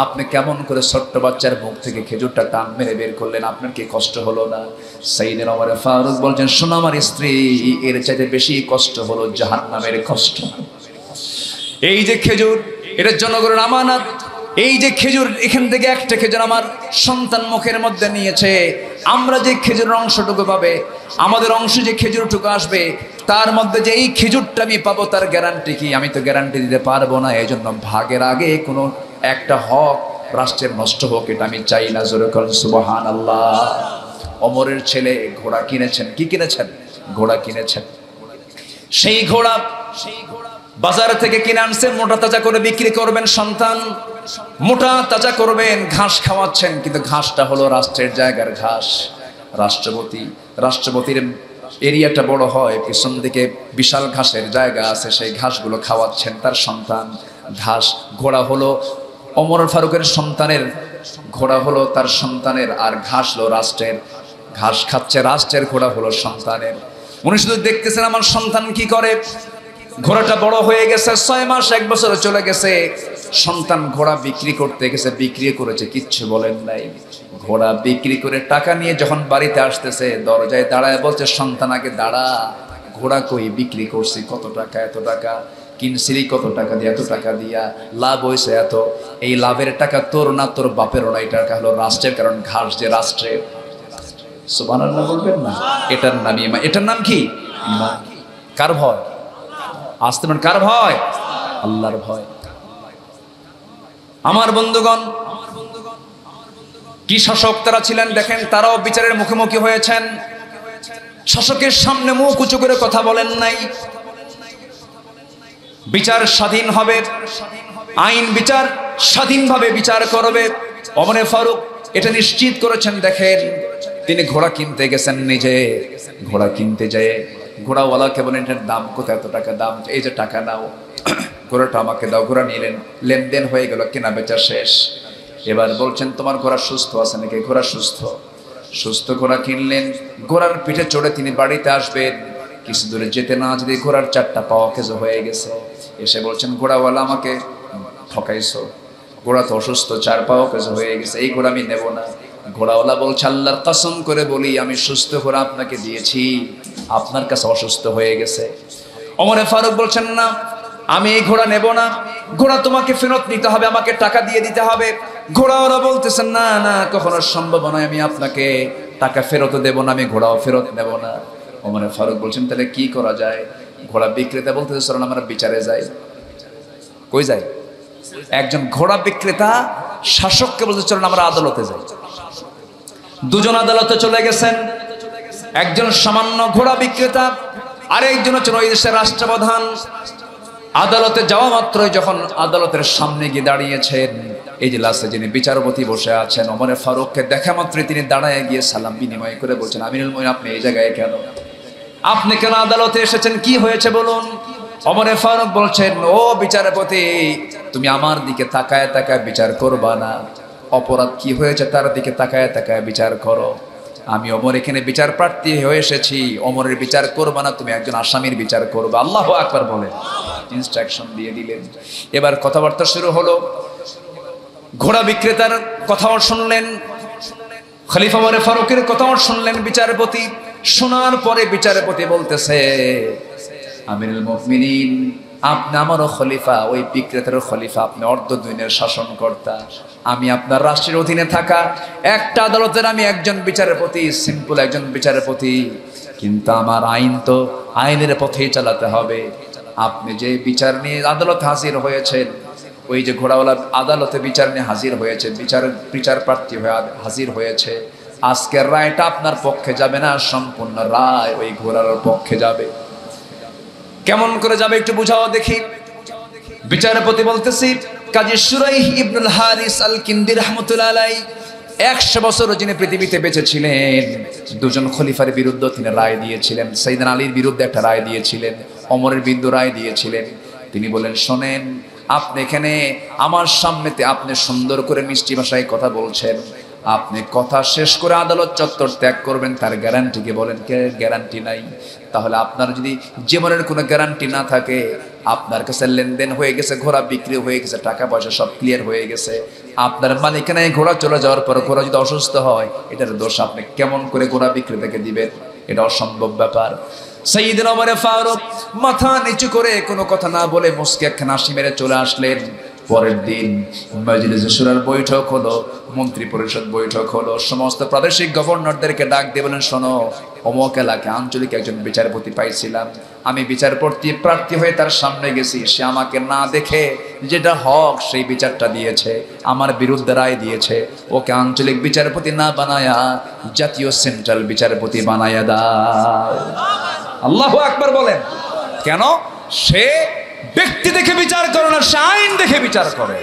আপনি কেমন করে ছোট্ট বাচ্চার মুখ থেকে খেজুরটা টান মেরে বের করলেন, আপনার কি কষ্ট হলো না? সাইয়েদনা ওমর ফারুক বলছেন, শোনো আমার স্ত্রী, এর চাইতে বেশি কষ্ট হলো জাহান্নামের কষ্ট। এই যে খেজুর, এটা জনগণের আমানত। এই যে খেজুর, এখান থেকে একটা খেজুর আমার সন্তান মুখের মধ্যে নিয়েছে, আমরা যে খেজুরের অংশটুকু পাবে, আমাদের অংশ যে খেজুরটুকু আসবে, তার মধ্যে যে এই খেজুরটা আমি পাবো, তার গ্যারান্টি কি? আমি তো গ্যারান্টি দিতে পারবো না। এই জন্য ভাগের আগে কোনো একটা হক রাষ্ট্রের নষ্ট হোক, এটা আমি চাই না। জোরে করেন সুবহানাল্লাহ। ওমরের ছেলে ঘোড়া কিনেছেন। কি কিনেছেন? ঘোড়া কিনেছেন। সেই ঘোড়া বাজার থেকে কিনে আনছে, মোটা তাজা করে বিক্রি করবেন। সন্তান মোটা তাজা করবেন, ঘাস খাওয়াচ্ছেন, কিন্তু ঘাসটা হলো রাষ্ট্রের জায়গার ঘাস। রাষ্ট্রপতির এরিয়াটা বড় হয়, পিছন দিকে বিশাল ঘাসের জায়গা আছে, সেই ঘাসগুলো খাওয়াচ্ছেন তার সন্তান। ঘাস, ঘোড়া হলো ওমর ফারুকের সন্তানের, ঘোড়া হলো তার সন্তানের, আর ঘাস হলো রাষ্ট্রের। ঘাস খাচ্ছে রাষ্ট্রের, ঘোড়া হলো সন্তানের। উনি শুধু দেখতেছেন আমার সন্তান কি করে। ঘোড়াটা বড় হয়ে গেছে, 6 মাস 1 বছর চলে গেছে। সন্তান ঘোড়া বিক্রি করতে গেছে, বিক্রি করেছে, কিচ্ছু বলেন নাই। ঘোড়া বিক্রি করে টাকা নিয়ে যখন বাড়িতে আসতেছে, দরজায় দাঁড়ায় বলছে, সন্তান আগে দাঁড়া, ঘোড়া কই, বিক্রি করছি কত টাকা, এত টাকা কিনছিলি, কত টাকা দিয়া, এত টাকা দিয়া, লাভ হয়েছে এত। এই লাভের টাকা তোর না, তোর বাপেরও না, এটা হলো রাষ্ট্রের, কারণ ঘাস যে রাষ্ট্রের। সুবহানাল্লাহ বলবেন না? এটার নাম ঈমান। এটার নাম কি? ঈমান। কার ভয়? আসতে পারেন, কার ভয়? আল্লাহর ভয়। আমার বন্ধুগণ, কি শাসক তারা ছিলেন দেখেন, তারাও বিচারের মুখোমুখি হয়েছেন। শাসকের সামনে মুখ উঁচু করে কথা বলেন নাই। বিচার স্বাধীন হবে, আইন বিচার স্বাধীনভাবে বিচার করবে। ওমর ফারুক এটা নিশ্চিত করেছেন। দেখেন, তিনি ঘোড়া কিনতে গেছেন নিজে। ঘোড়া কিনতে যেয়ে ঘোড়াওয়ালাকে বলেন, এটার দাম কত? এত টাকা দাম। এই যে টাকা নাও, ঘোড়াটা আমাকে দাও। ঘোড়া নিলেন, লেনদেন হয়ে গেল, কেনা বেচা শেষ। এবার বলছেন, তোমার ঘোড়া সুস্থ আছে নাকি? ঘোড়া সুস্থ। সুস্থ ঘোড়া কিনলেন, ঘোড়ার পিঠে চড়ে তিনি বাড়িতে আসবেন। কিছু দূরে যেতে না যেতে ঘোড়ার 4টা পা অকেজ হয়ে গেছে। এসে বলছেন, ঘোড়াওয়ালা আমাকে ঠকাইছো, ঘোড়া তো অসুস্থ, 4 পা অকেজ হয়ে গেছে, এই ঘোড়া আমি নেব না। ঘোড়াওয়ালা বলছে, আল্লাহর কসম করে বলি, আমি সুস্থ ঘোড়া আপনাকে দিয়েছি, আপনার কাছে অসুস্থ হয়ে গেছে। ওমর ফারুক বলছেন, না, আমি এই ঘোড়া নেব না, ঘোড়া তোমাকে ফেরত নিতে হবে, আমাকে টাকা দিয়ে দিতে হবে। ঘোড়াওয়ালা বলতেছেন, না না, কখনো সম্ভব নয়, আমি আপনাকে টাকা ফেরত দেব না, আমি ঘোড়াও ফেরত নেব না। ওমর ফারুক বলছেন, তাহলে কি করা যায়? ঘোড়া বিক্রেতা বলতেছে, চলুন আমরা বিচারে যাই। কই যাই? একজন ঘোড়া বিক্রেতা শাসককে বলতে, চলুন আমরা আদালতে যাই। দুজন আদালতে চলে গেছেন। একজন সামান্য ঘোড়া বিক্রেতা, আরেকজন হচ্ছেন ওই দেশের রাষ্ট্রপ্রধান। আদালতে যাওয়া মাত্রই যখন আদালতের সামনে গিয়ে দাঁড়িয়েছেন, এজলাসে যিনি বিচারপতি বসে আছেন, ওমর ফারুককে দেখা মাত্রই তিনি দাঁড়ায় গিয়ে সালাম বিনিময় করে বলছেন, আমিরুল মুমিনিন, আপনি এই জায়গায় কেন? আপনি কেন আদালতে এসেছেন? কি হয়েছে বলুন। ওমর ফারুক বলছেন, ও বিচারপতি, তুমি আমার দিকে তাকায় তাকায় বিচার করবা না, অপরাধ কি হয়েছে তার দিকে তাকায় তাকায় বিচার করো। আমি ওমর এখানে বিচার প্রার্থী হয়ে এসেছি, ওমরের বিচার করবা না, তুমি একজন আসামির বিচার করবা। আল্লাহু আকবার বলে ইনস্ট্রাকশন দিয়ে দিলেন। এবার কথাবার্তা শুরু হলো। ঘোড়া বিক্রেতার কথাও শুনলেন, খলিফা ওমর ফারুকের কথাও শুনলেন বিচারপতি। শোনার পরে বিচারপতি বলতেছে, আমিরুল মুমিনিন, আপনি আমারও খলিফা, ওই বিক্রেতারও খলিফা, আপনি অর্ধ-দুনিয়ার শাসনকর্তা। আমি আপনার রাষ্ট্রের অধীনে থাকা একটা আদালতের আমি একজন বিচারপতি, সিম্পল একজন বিচারপতি, কিন্তু আমার আইন তো আইনের পথেই চালাতে হবে। আপনি যে বিচার নিয়ে আদালতে হাজির হয়েছেন, ওই যে ঘোড়াওয়ালা আদালতে বিচার নিয়ে হাজির হয়েছে, বিচার প্রার্থী হয়ে হাজির হয়েছে, আজকের রায়টা আপনার পক্ষে যাবে না, সম্পূর্ণ রায় ওই ঘোড়ার পক্ষে যাবে। কেমন করে যাবে একটু বুঝাও দেখি। বিচারপতি বলতেছি, কাজী শুরাইহ ইবনুল হারিস আল কিন্দি রাহমাতুল্লাহ আলাইহি 100 বছর যিনি পৃথিবীতে বেঁচে ছিলেন, দুজন খলিফার বিরুদ্ধে তিনি রায় দিয়েছিলেন। সাইয়েদনা আলীর বিরুদ্ধে একটা রায় দিয়েছিলেন, ওমরের বিরুদ্ধে রায় দিয়েছিলেন। তিনি বলেন, শোনেন, আপনি এখানে আমার সামনেতে আপনি সুন্দর করে মিষ্টি ভাষায় কথা বলছেন, আপনি কথা শেষ করে আদালত চত্বর ত্যাগ করবেন, তার গ্যারান্টিকে বলেন কে? গ্যারান্টি নাই। তাহলে আপনার যদি জীবনের কোনো গ্যারান্টি না থাকে, আপনার কাছে লেনদেন হয়ে গেছে, ঘোড়া বিক্রি হয়ে গেছে, টাকা পয়সা সব ক্লিয়ার হয়ে গেছে, আপনার মালিকানায় ঘোড়া চলে যাওয়ার পর ঘোড়া যদি অসুস্থ হয়, এটার দোষ আপনি কেমন করে ঘোড়া বিক্রি থেকে দিবেন? এটা অসম্ভব ব্যাপার। সাইয়েদনা ওমর ফারুক মাথা নিচু করে কোনো কথা না বলে মুস্কি একখানা হাসি মেরে চলে আসলেন। পরের দিন মজলিসে শুরার বৈঠক হলো, মন্ত্রী পরিষদ বৈঠক হলো, সমস্ত প্রাদেশিক গভর্নরদেরকে ডাক দিয়ে বলেন, শোনো, অমুক এলাকায় আঞ্চলিক একজন বিচারপতি পাইছিলাম, আমি বিচারপতি প্রার্থী হয়ে তার সামনে গেছি, সে আমাকে না দেখে যেটা হক সেই বিচারটা দিয়েছে, আমার বিরুদ্ধে রায় দিয়েছে, ওকে আঞ্চলিক বিচারপতি না বানায়া জাতীয় সেন্ট্রাল বিচারপতি বানায়া দাও। আল্লাহু আকবার বলেন। কেন? সে ব্যক্তি দেখে বিচার করে না, সে আইন দেখে বিচার করে।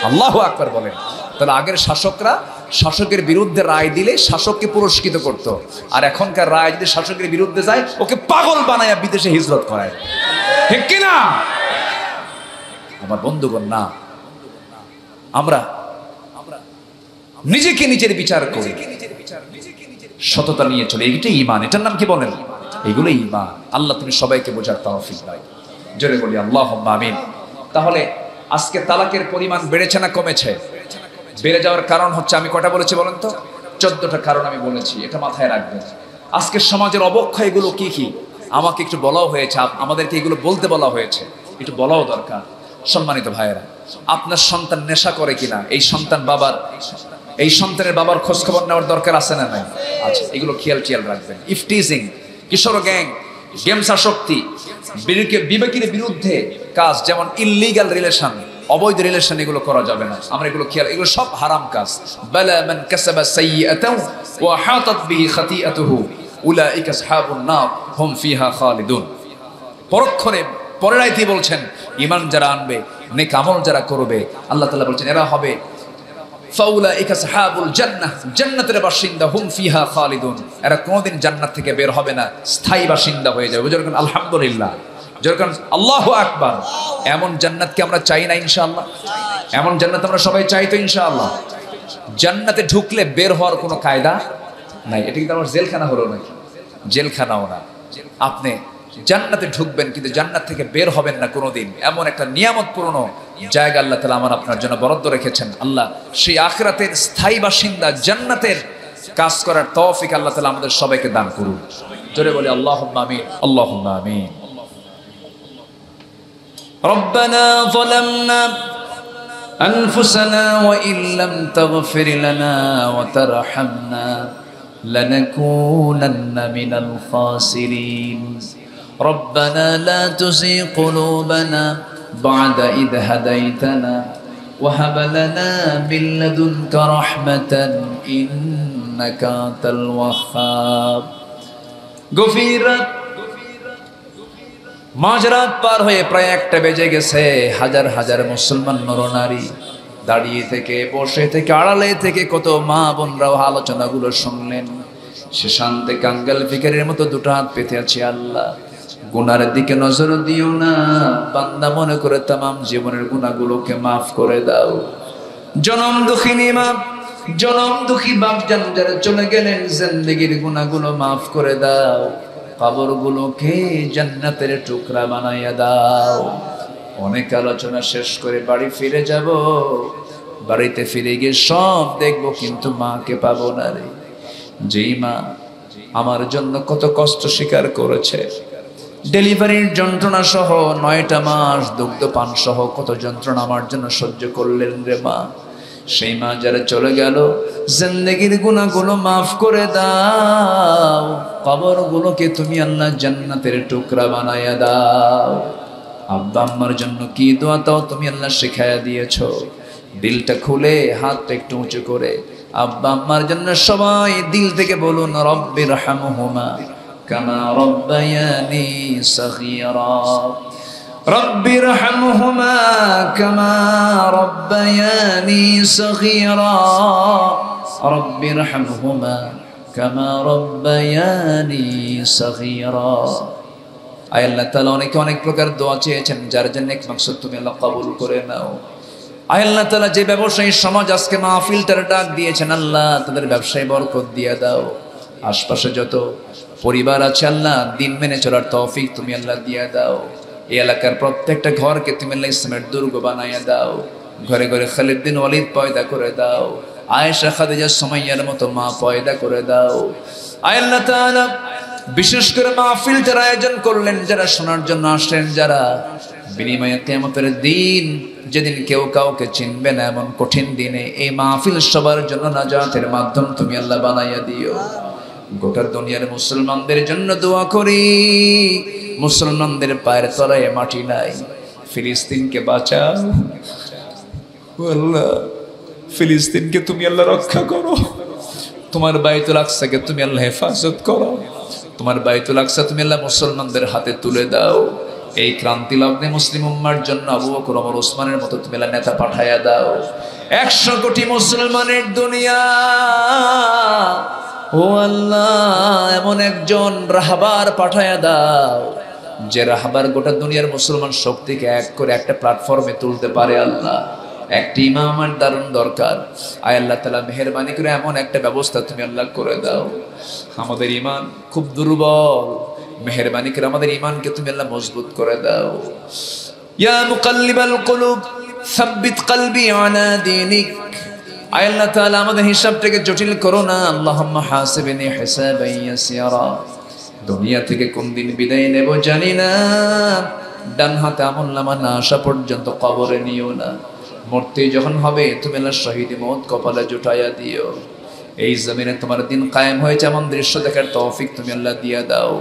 আল্লাহু আকবার বলেন। তাহলে আগের শাসকরা শাসকের বিরুদ্ধে রায় দিলে শাসককে পুরস্কৃত করত, আর এখনকার রায় যদি শাসকের বিরুদ্ধে যায় ওকে পাগল বানায়া বিদেশে হিজরত করায়। ঠিক কিনা আমার বন্ধুগণ? না, আমরা নিজেকে নিজের বিচার করি, সততা নিয়ে চলে, এইটাই ঈমান। এটার নাম কি বলেন? এগুলো ঈমান। আল্লাহ তুমি সবাইকে বোঝার তৌফিক দাও, জোরে বলি আল্লাহুম্মা আমিন। তাহলে আজকে তালাকের পরিমাণ বেড়েছে না কমেছে? বেড়ে যাওয়ার কারণ হচ্ছে, আমি কটা বলেছি বলেন তো? 14টা কারণ আমি বলেছি, এটা মাথায় রাখবেন। আজকের সমাজের অবক্ষয় এগুলো কি কি আমাকে একটু বলাও হয়েছে, আমাদেরকে এগুলো বলতে বলা হয়েছে, একটু বলাও দরকার। সম্মানিত ভাইয়েরা, আপনার সন্তান নেশা করে কিনা, এই সন্তানের বাবার খোঁজ খবর নেওয়ার দরকার আছে না নাই? আচ্ছা, এগুলো খেয়াল রাখবেন। ইফটিজিং, কিশোর গ্যাং, গেমস আসক্তি, বিবেকের বিরুদ্ধে কাজ, যেমন ইললিগাল রিলেশন, অবৈধ রিলেশন, এগুলো করা যাবে না। আমরা এগুলো এগুলো সব হারাম কাজ। বালা মান কাসাবা সাইয়্যাতান ওয়া হাতাত বিহি খাতিআতুহু উলাইকা আসহাবুন নার হুম ফিহা খালিদুন। পরক্ষণে পরের আয়াতে বলছেন, ঈমান যারা আনবে, নেক আমল যারা করবে, আল্লাহ তাআলা বলছেন এরা হবে ফাউলাইকা আসহাবুল জান্নাহ, জান্নাতের বাসিন্দা, হুম ফিহা খালিদুন, এরা কোনোদিন জান্নাত থেকে বের হবে না, স্থায়ী বাসিন্দা হয়ে যাবে। যেরকম আলহামদুলিল্লাহ, যেরকম আল্লাহু আকবার। এমন জান্নাতকে আমরা চাই না ইনশাআল্লাহ? এমন জান্নাত আমরা সবাই চাই তো ইনশাআল্লাহ? জান্নাতে ঢুকলে বের হওয়ার কোনো কায়দা নাই। এটা কিন্তু আমার জেলখানা হলো নাকি? জেলখানাও না। আপনি জান্নাতে ঢুকবেন কিন্তু জান্নাত থেকে বের হবেন না কোনোদিন। এমন একটা নিয়ামতপূর্ণ জায়গা আল্লাহ তাআলা আমার আপনার জন্য বরাদ্দ রেখেছেন। আল্লাহ সেই আখিরাতের স্থায়ী বাসিন্দা, জান্নাতের কাজ করার তৌফিক আল্লাহ তাআলা আমাদের সবাইকে দান করুন। জোরে বলি আল্লাহুম্মা আমিন, আল্লাহুম্মা আমিন। ربنا ظلمنا أنفسنا وإن لم تغفر لنا وترحمنا لنكونن من الخاسرين ربنا لا تزغ قلوبنا بعد إذ هديتنا وهب لنا من لدنك رحمة إنك أنت الوهاب غفرت মাঝরাত পার হয়ে প্রায় 1টা বেজে গেছে। হাজার হাজার মুসলমান নরনারী দাঁড়িয়ে থেকে, বসে থেকে, আড়ালে থেকে কত মা বোনরাও আলোচনাগুলো শুনলেন। সে শান্তে কাঙ্গাল ফিকারের মতো দুটো হাত পেতে আছে। আল্লাহ, গুনার দিকে নজর দিও না, বান্দা মনে করে তামাম জীবনের গুনাহগুলোকে মাফ করে দাও। জনম দুঃখিনী মা, জনম দুঃখী বাপ জান যারা চলে গেলেন, জিন্দেগির গুনাহগুলো মাফ করে দাও। কবরগুলোকে জান্নাতের টুকরা বানাইয়া দাও। অনেক আলোচনা শেষ করে বাড়ি ফিরে যাব, বাড়িতে ফিরে গিয়ে সব দেখব কিন্তু মাকে পাবো না রে। যেই মা আমার জন্য কত কষ্ট স্বীকার করেছে, ডেলিভারির যন্ত্রণা সহ 9টা মাস দুগ্ধপান সহ কত যন্ত্রণা আমার জন্য সহ্য করলেন রে মা। সেই মা যারা চলে গেল, জিন্দেগির গুনাহগুলো মাফ করে দাও। কবরগুলোকে তুমি আল্লাহ জান্নাতের টুকরা বানায়া দাও। আব্বা আম্মার জন্য কি দোয়া তাও তুমি আল্লাহ শিখায়া দিয়েছো। দিলটা খুলে হাতটা একটু উঁচু করে আব্বা আম্মার জন্য সবাই দিল থেকে বলুন, রব্বির হামহুমা কামা রব্বায়ানি সগীরা, রব্বির হামহুমা কামা রব্বায়ানি সগীরা, রব্বির হামহুমা কামা রব্বায়ানি সগীরা। আয় আল্লাহ তাআলা অনেকে অনেক প্রকার দোয়া চেয়েছেন, যার জন্য এক মাকসুদ তুমি আল্লাহ কবুল করে নাও। আয় আল্লাহ তাআলা যে ব্যবসায়ী সমাজ আজকে মাহফিলটার ডাক দিয়েছেন, আল্লাহ তাদের ব্যবসায় বরকত দিয়ে দাও। আশপাশে যত পরিবার আছে আল্লাহ দিন মেনে চলার তৌফিক তুমি আল্লাহ দিয়ে দাও। এই এলাকার প্রত্যেকটা ঘরকে তুমি আল্লাহ ইসলামের দুর্গ বানাইয়া দাও। ঘরে ঘরে খালিদ বিন ওয়ালিদ পয়দা করে দাও। আয়েশা খাদিজা সুমাইয়ার মতো মা পয়দা করে দাও। আয় আল্লাহ তাআলা বিশেষ করে মাহফিলটার আয়োজন করলেন, যারা শোনার জন্য আসলেন, যারা বিনিময়ে কিয়ামতের দিন যেদিন কেউ কাউকে চিনবে না এমন কঠিন দিনে এই মাহফিল সবার জন্য নাজাতের মাধ্যম তুমি আল্লাহ বানাইয়া দিও। গোটা দুনিয়ার মুসলমানদের জন্য দোয়া করি, মুসলমানদের পায়ের তলায় মাটি নাই, ফিলিস্তিনকে বাঁচাও আল্লাহ, ফিলিস্তিনকে তুমি আল্লাহ রক্ষা করো। তোমার বাইতুল আকসাকে তুমি আল্লাহ হেফাজত করো। তোমার বাইতুল আকসা তুমি আল্লাহ মুসলমানদের হাতে তুলে দাও। এই ক্রান্তি লগ্নে মুসলিম উম্মার জন্য আবু বকর ওমর ওসমানের মতো তুমি আল্লাহ নেতা পাঠাইয়া দাও। 100 কোটি মুসলমানের দুনিয়া, ও আল্লাহ এমন একজন রাহবার পাঠাইয়া দাও যে রাহবার গোটা দুনিয়ার মুসলমান শক্তিকে এক করে একটা প্ল্যাটফর্মে তুলতে পারে। আল্লাহ একটি ইমামের দারুণ দরকার। আয় আল্লাহ তাআলা মেহেরবানি করে এমন একটা ব্যবস্থা তুমি আল্লাহ করে দাও। আমাদের ঈমান খুব দুর্বল, মেহেরবানি করে আমাদের ঈমানকে তুমি আল্লাহ মজবুত করে দাও। ইয়া মুকাল্লিবাল কুলুব সাব্বিত কলবি আলা দীনিক। আয় আল্লাহ তাআলা আমাদের হিসাবটাকে জটিল করো না। আল্লাহুম্মা হাসিবনি হিসাবান ইয়াসিরা। দুনিয়া থেকে কোন দিন বিদায় নেব জানি না, ডান হাতে আমলনামা না আসা পর্যন্ত কবরে নিও না। মরতে যখন হবে তুমি আল্লাহ শহীদ মওত কপালে জুটাইয়া দিও। এই জমিনে তোমার দিন কায়েম হয়েছে এমন দৃশ্য দেখার তৌফিক তুমি আল্লাহ দিয়া দাও।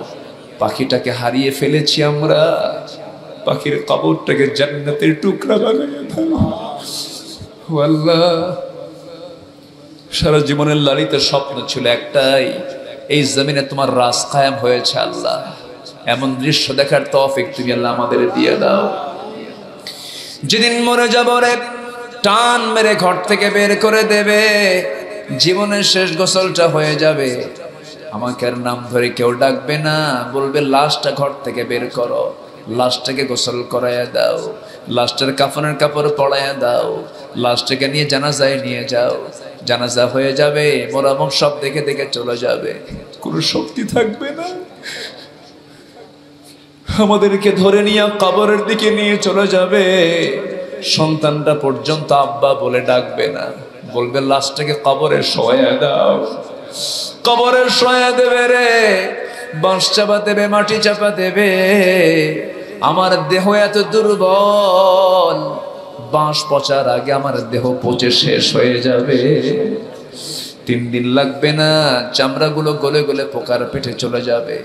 পাখিটাকে হারিয়ে ফেলেছি আমরা, পাখির কবরটাকে জান্নাতের টুকরা বানাইয়া দাও আল্লাহ। সারা জীবনের লালিত স্বপ্ন ছিল একটাই, এই জমিনে তোমার রাজ কায়েম হয়েছে আল্লাহ। এমন দৃশ্য দেখার তৌফিক তুমি আল্লাহ আমাদের দিয়ে দাও। যেদিন মরে যাব রে টান মেরে ঘর থেকে বের করে দেবে, জীবনের শেষ গোসলটা হয়ে যাবে, আমাকে আর নাম ধরে কেউ ডাকবে না, বলবে লাশটা ঘর থেকে বের করো, লাশটাকে গোসল করাইয়া দাও, লাশটার কাফনের কাপড় পরাইয়া দাও, লাশটাকে নিয়ে জানাজায় নিয়ে যাও। জানাজা হয়ে যাবে, মোরামক সব দেখে দেখে চলে যাবে, কোনো শক্তি থাকবে না। আমাদেরকে ধরে নিয়ে কবরের দিকে নিয়ে চলে যাবে, সন্তানটা পর্যন্ত আব্বা বলে ডাকবে না, বলবে লাশটাকে কবরে শোয়া দাও। কবরে শোয়া দেবে রে, বাঁশ চাপা দেবে, মাটি চাপা দেবে। আমার দেহ এত দুর্বল, বাঁশ পচার আগে আমার দেহ পচে শেষ হয়ে যাবে। 3 দিন লাগবে না, চামড়াগুলো গলে গলে পোকার পেটে চলে যাবে।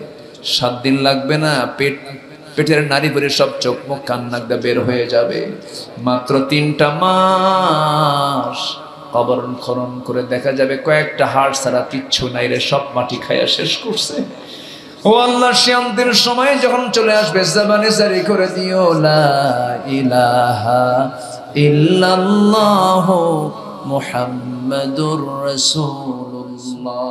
7 দিন লাগবে না, পেটের নাড়ি ভরে সব চোখ মুখ কান নাক দিয়ে বের হয়ে যাবে। মাত্র 3টা মাস কবর খনন করে দেখা যাবে কয়েকটা হাড় ছাড়া কিচ্ছু নাই রে, সব মাটি খাইয়া শেষ করছে। ও আল্লাহ, শান্তির সময় যখন চলে আসবে জবানে জারি করে দিও লা ইলাহা ইল্লাল্লাহু মুহাম্মাদুর রাসূলুল্লাহ।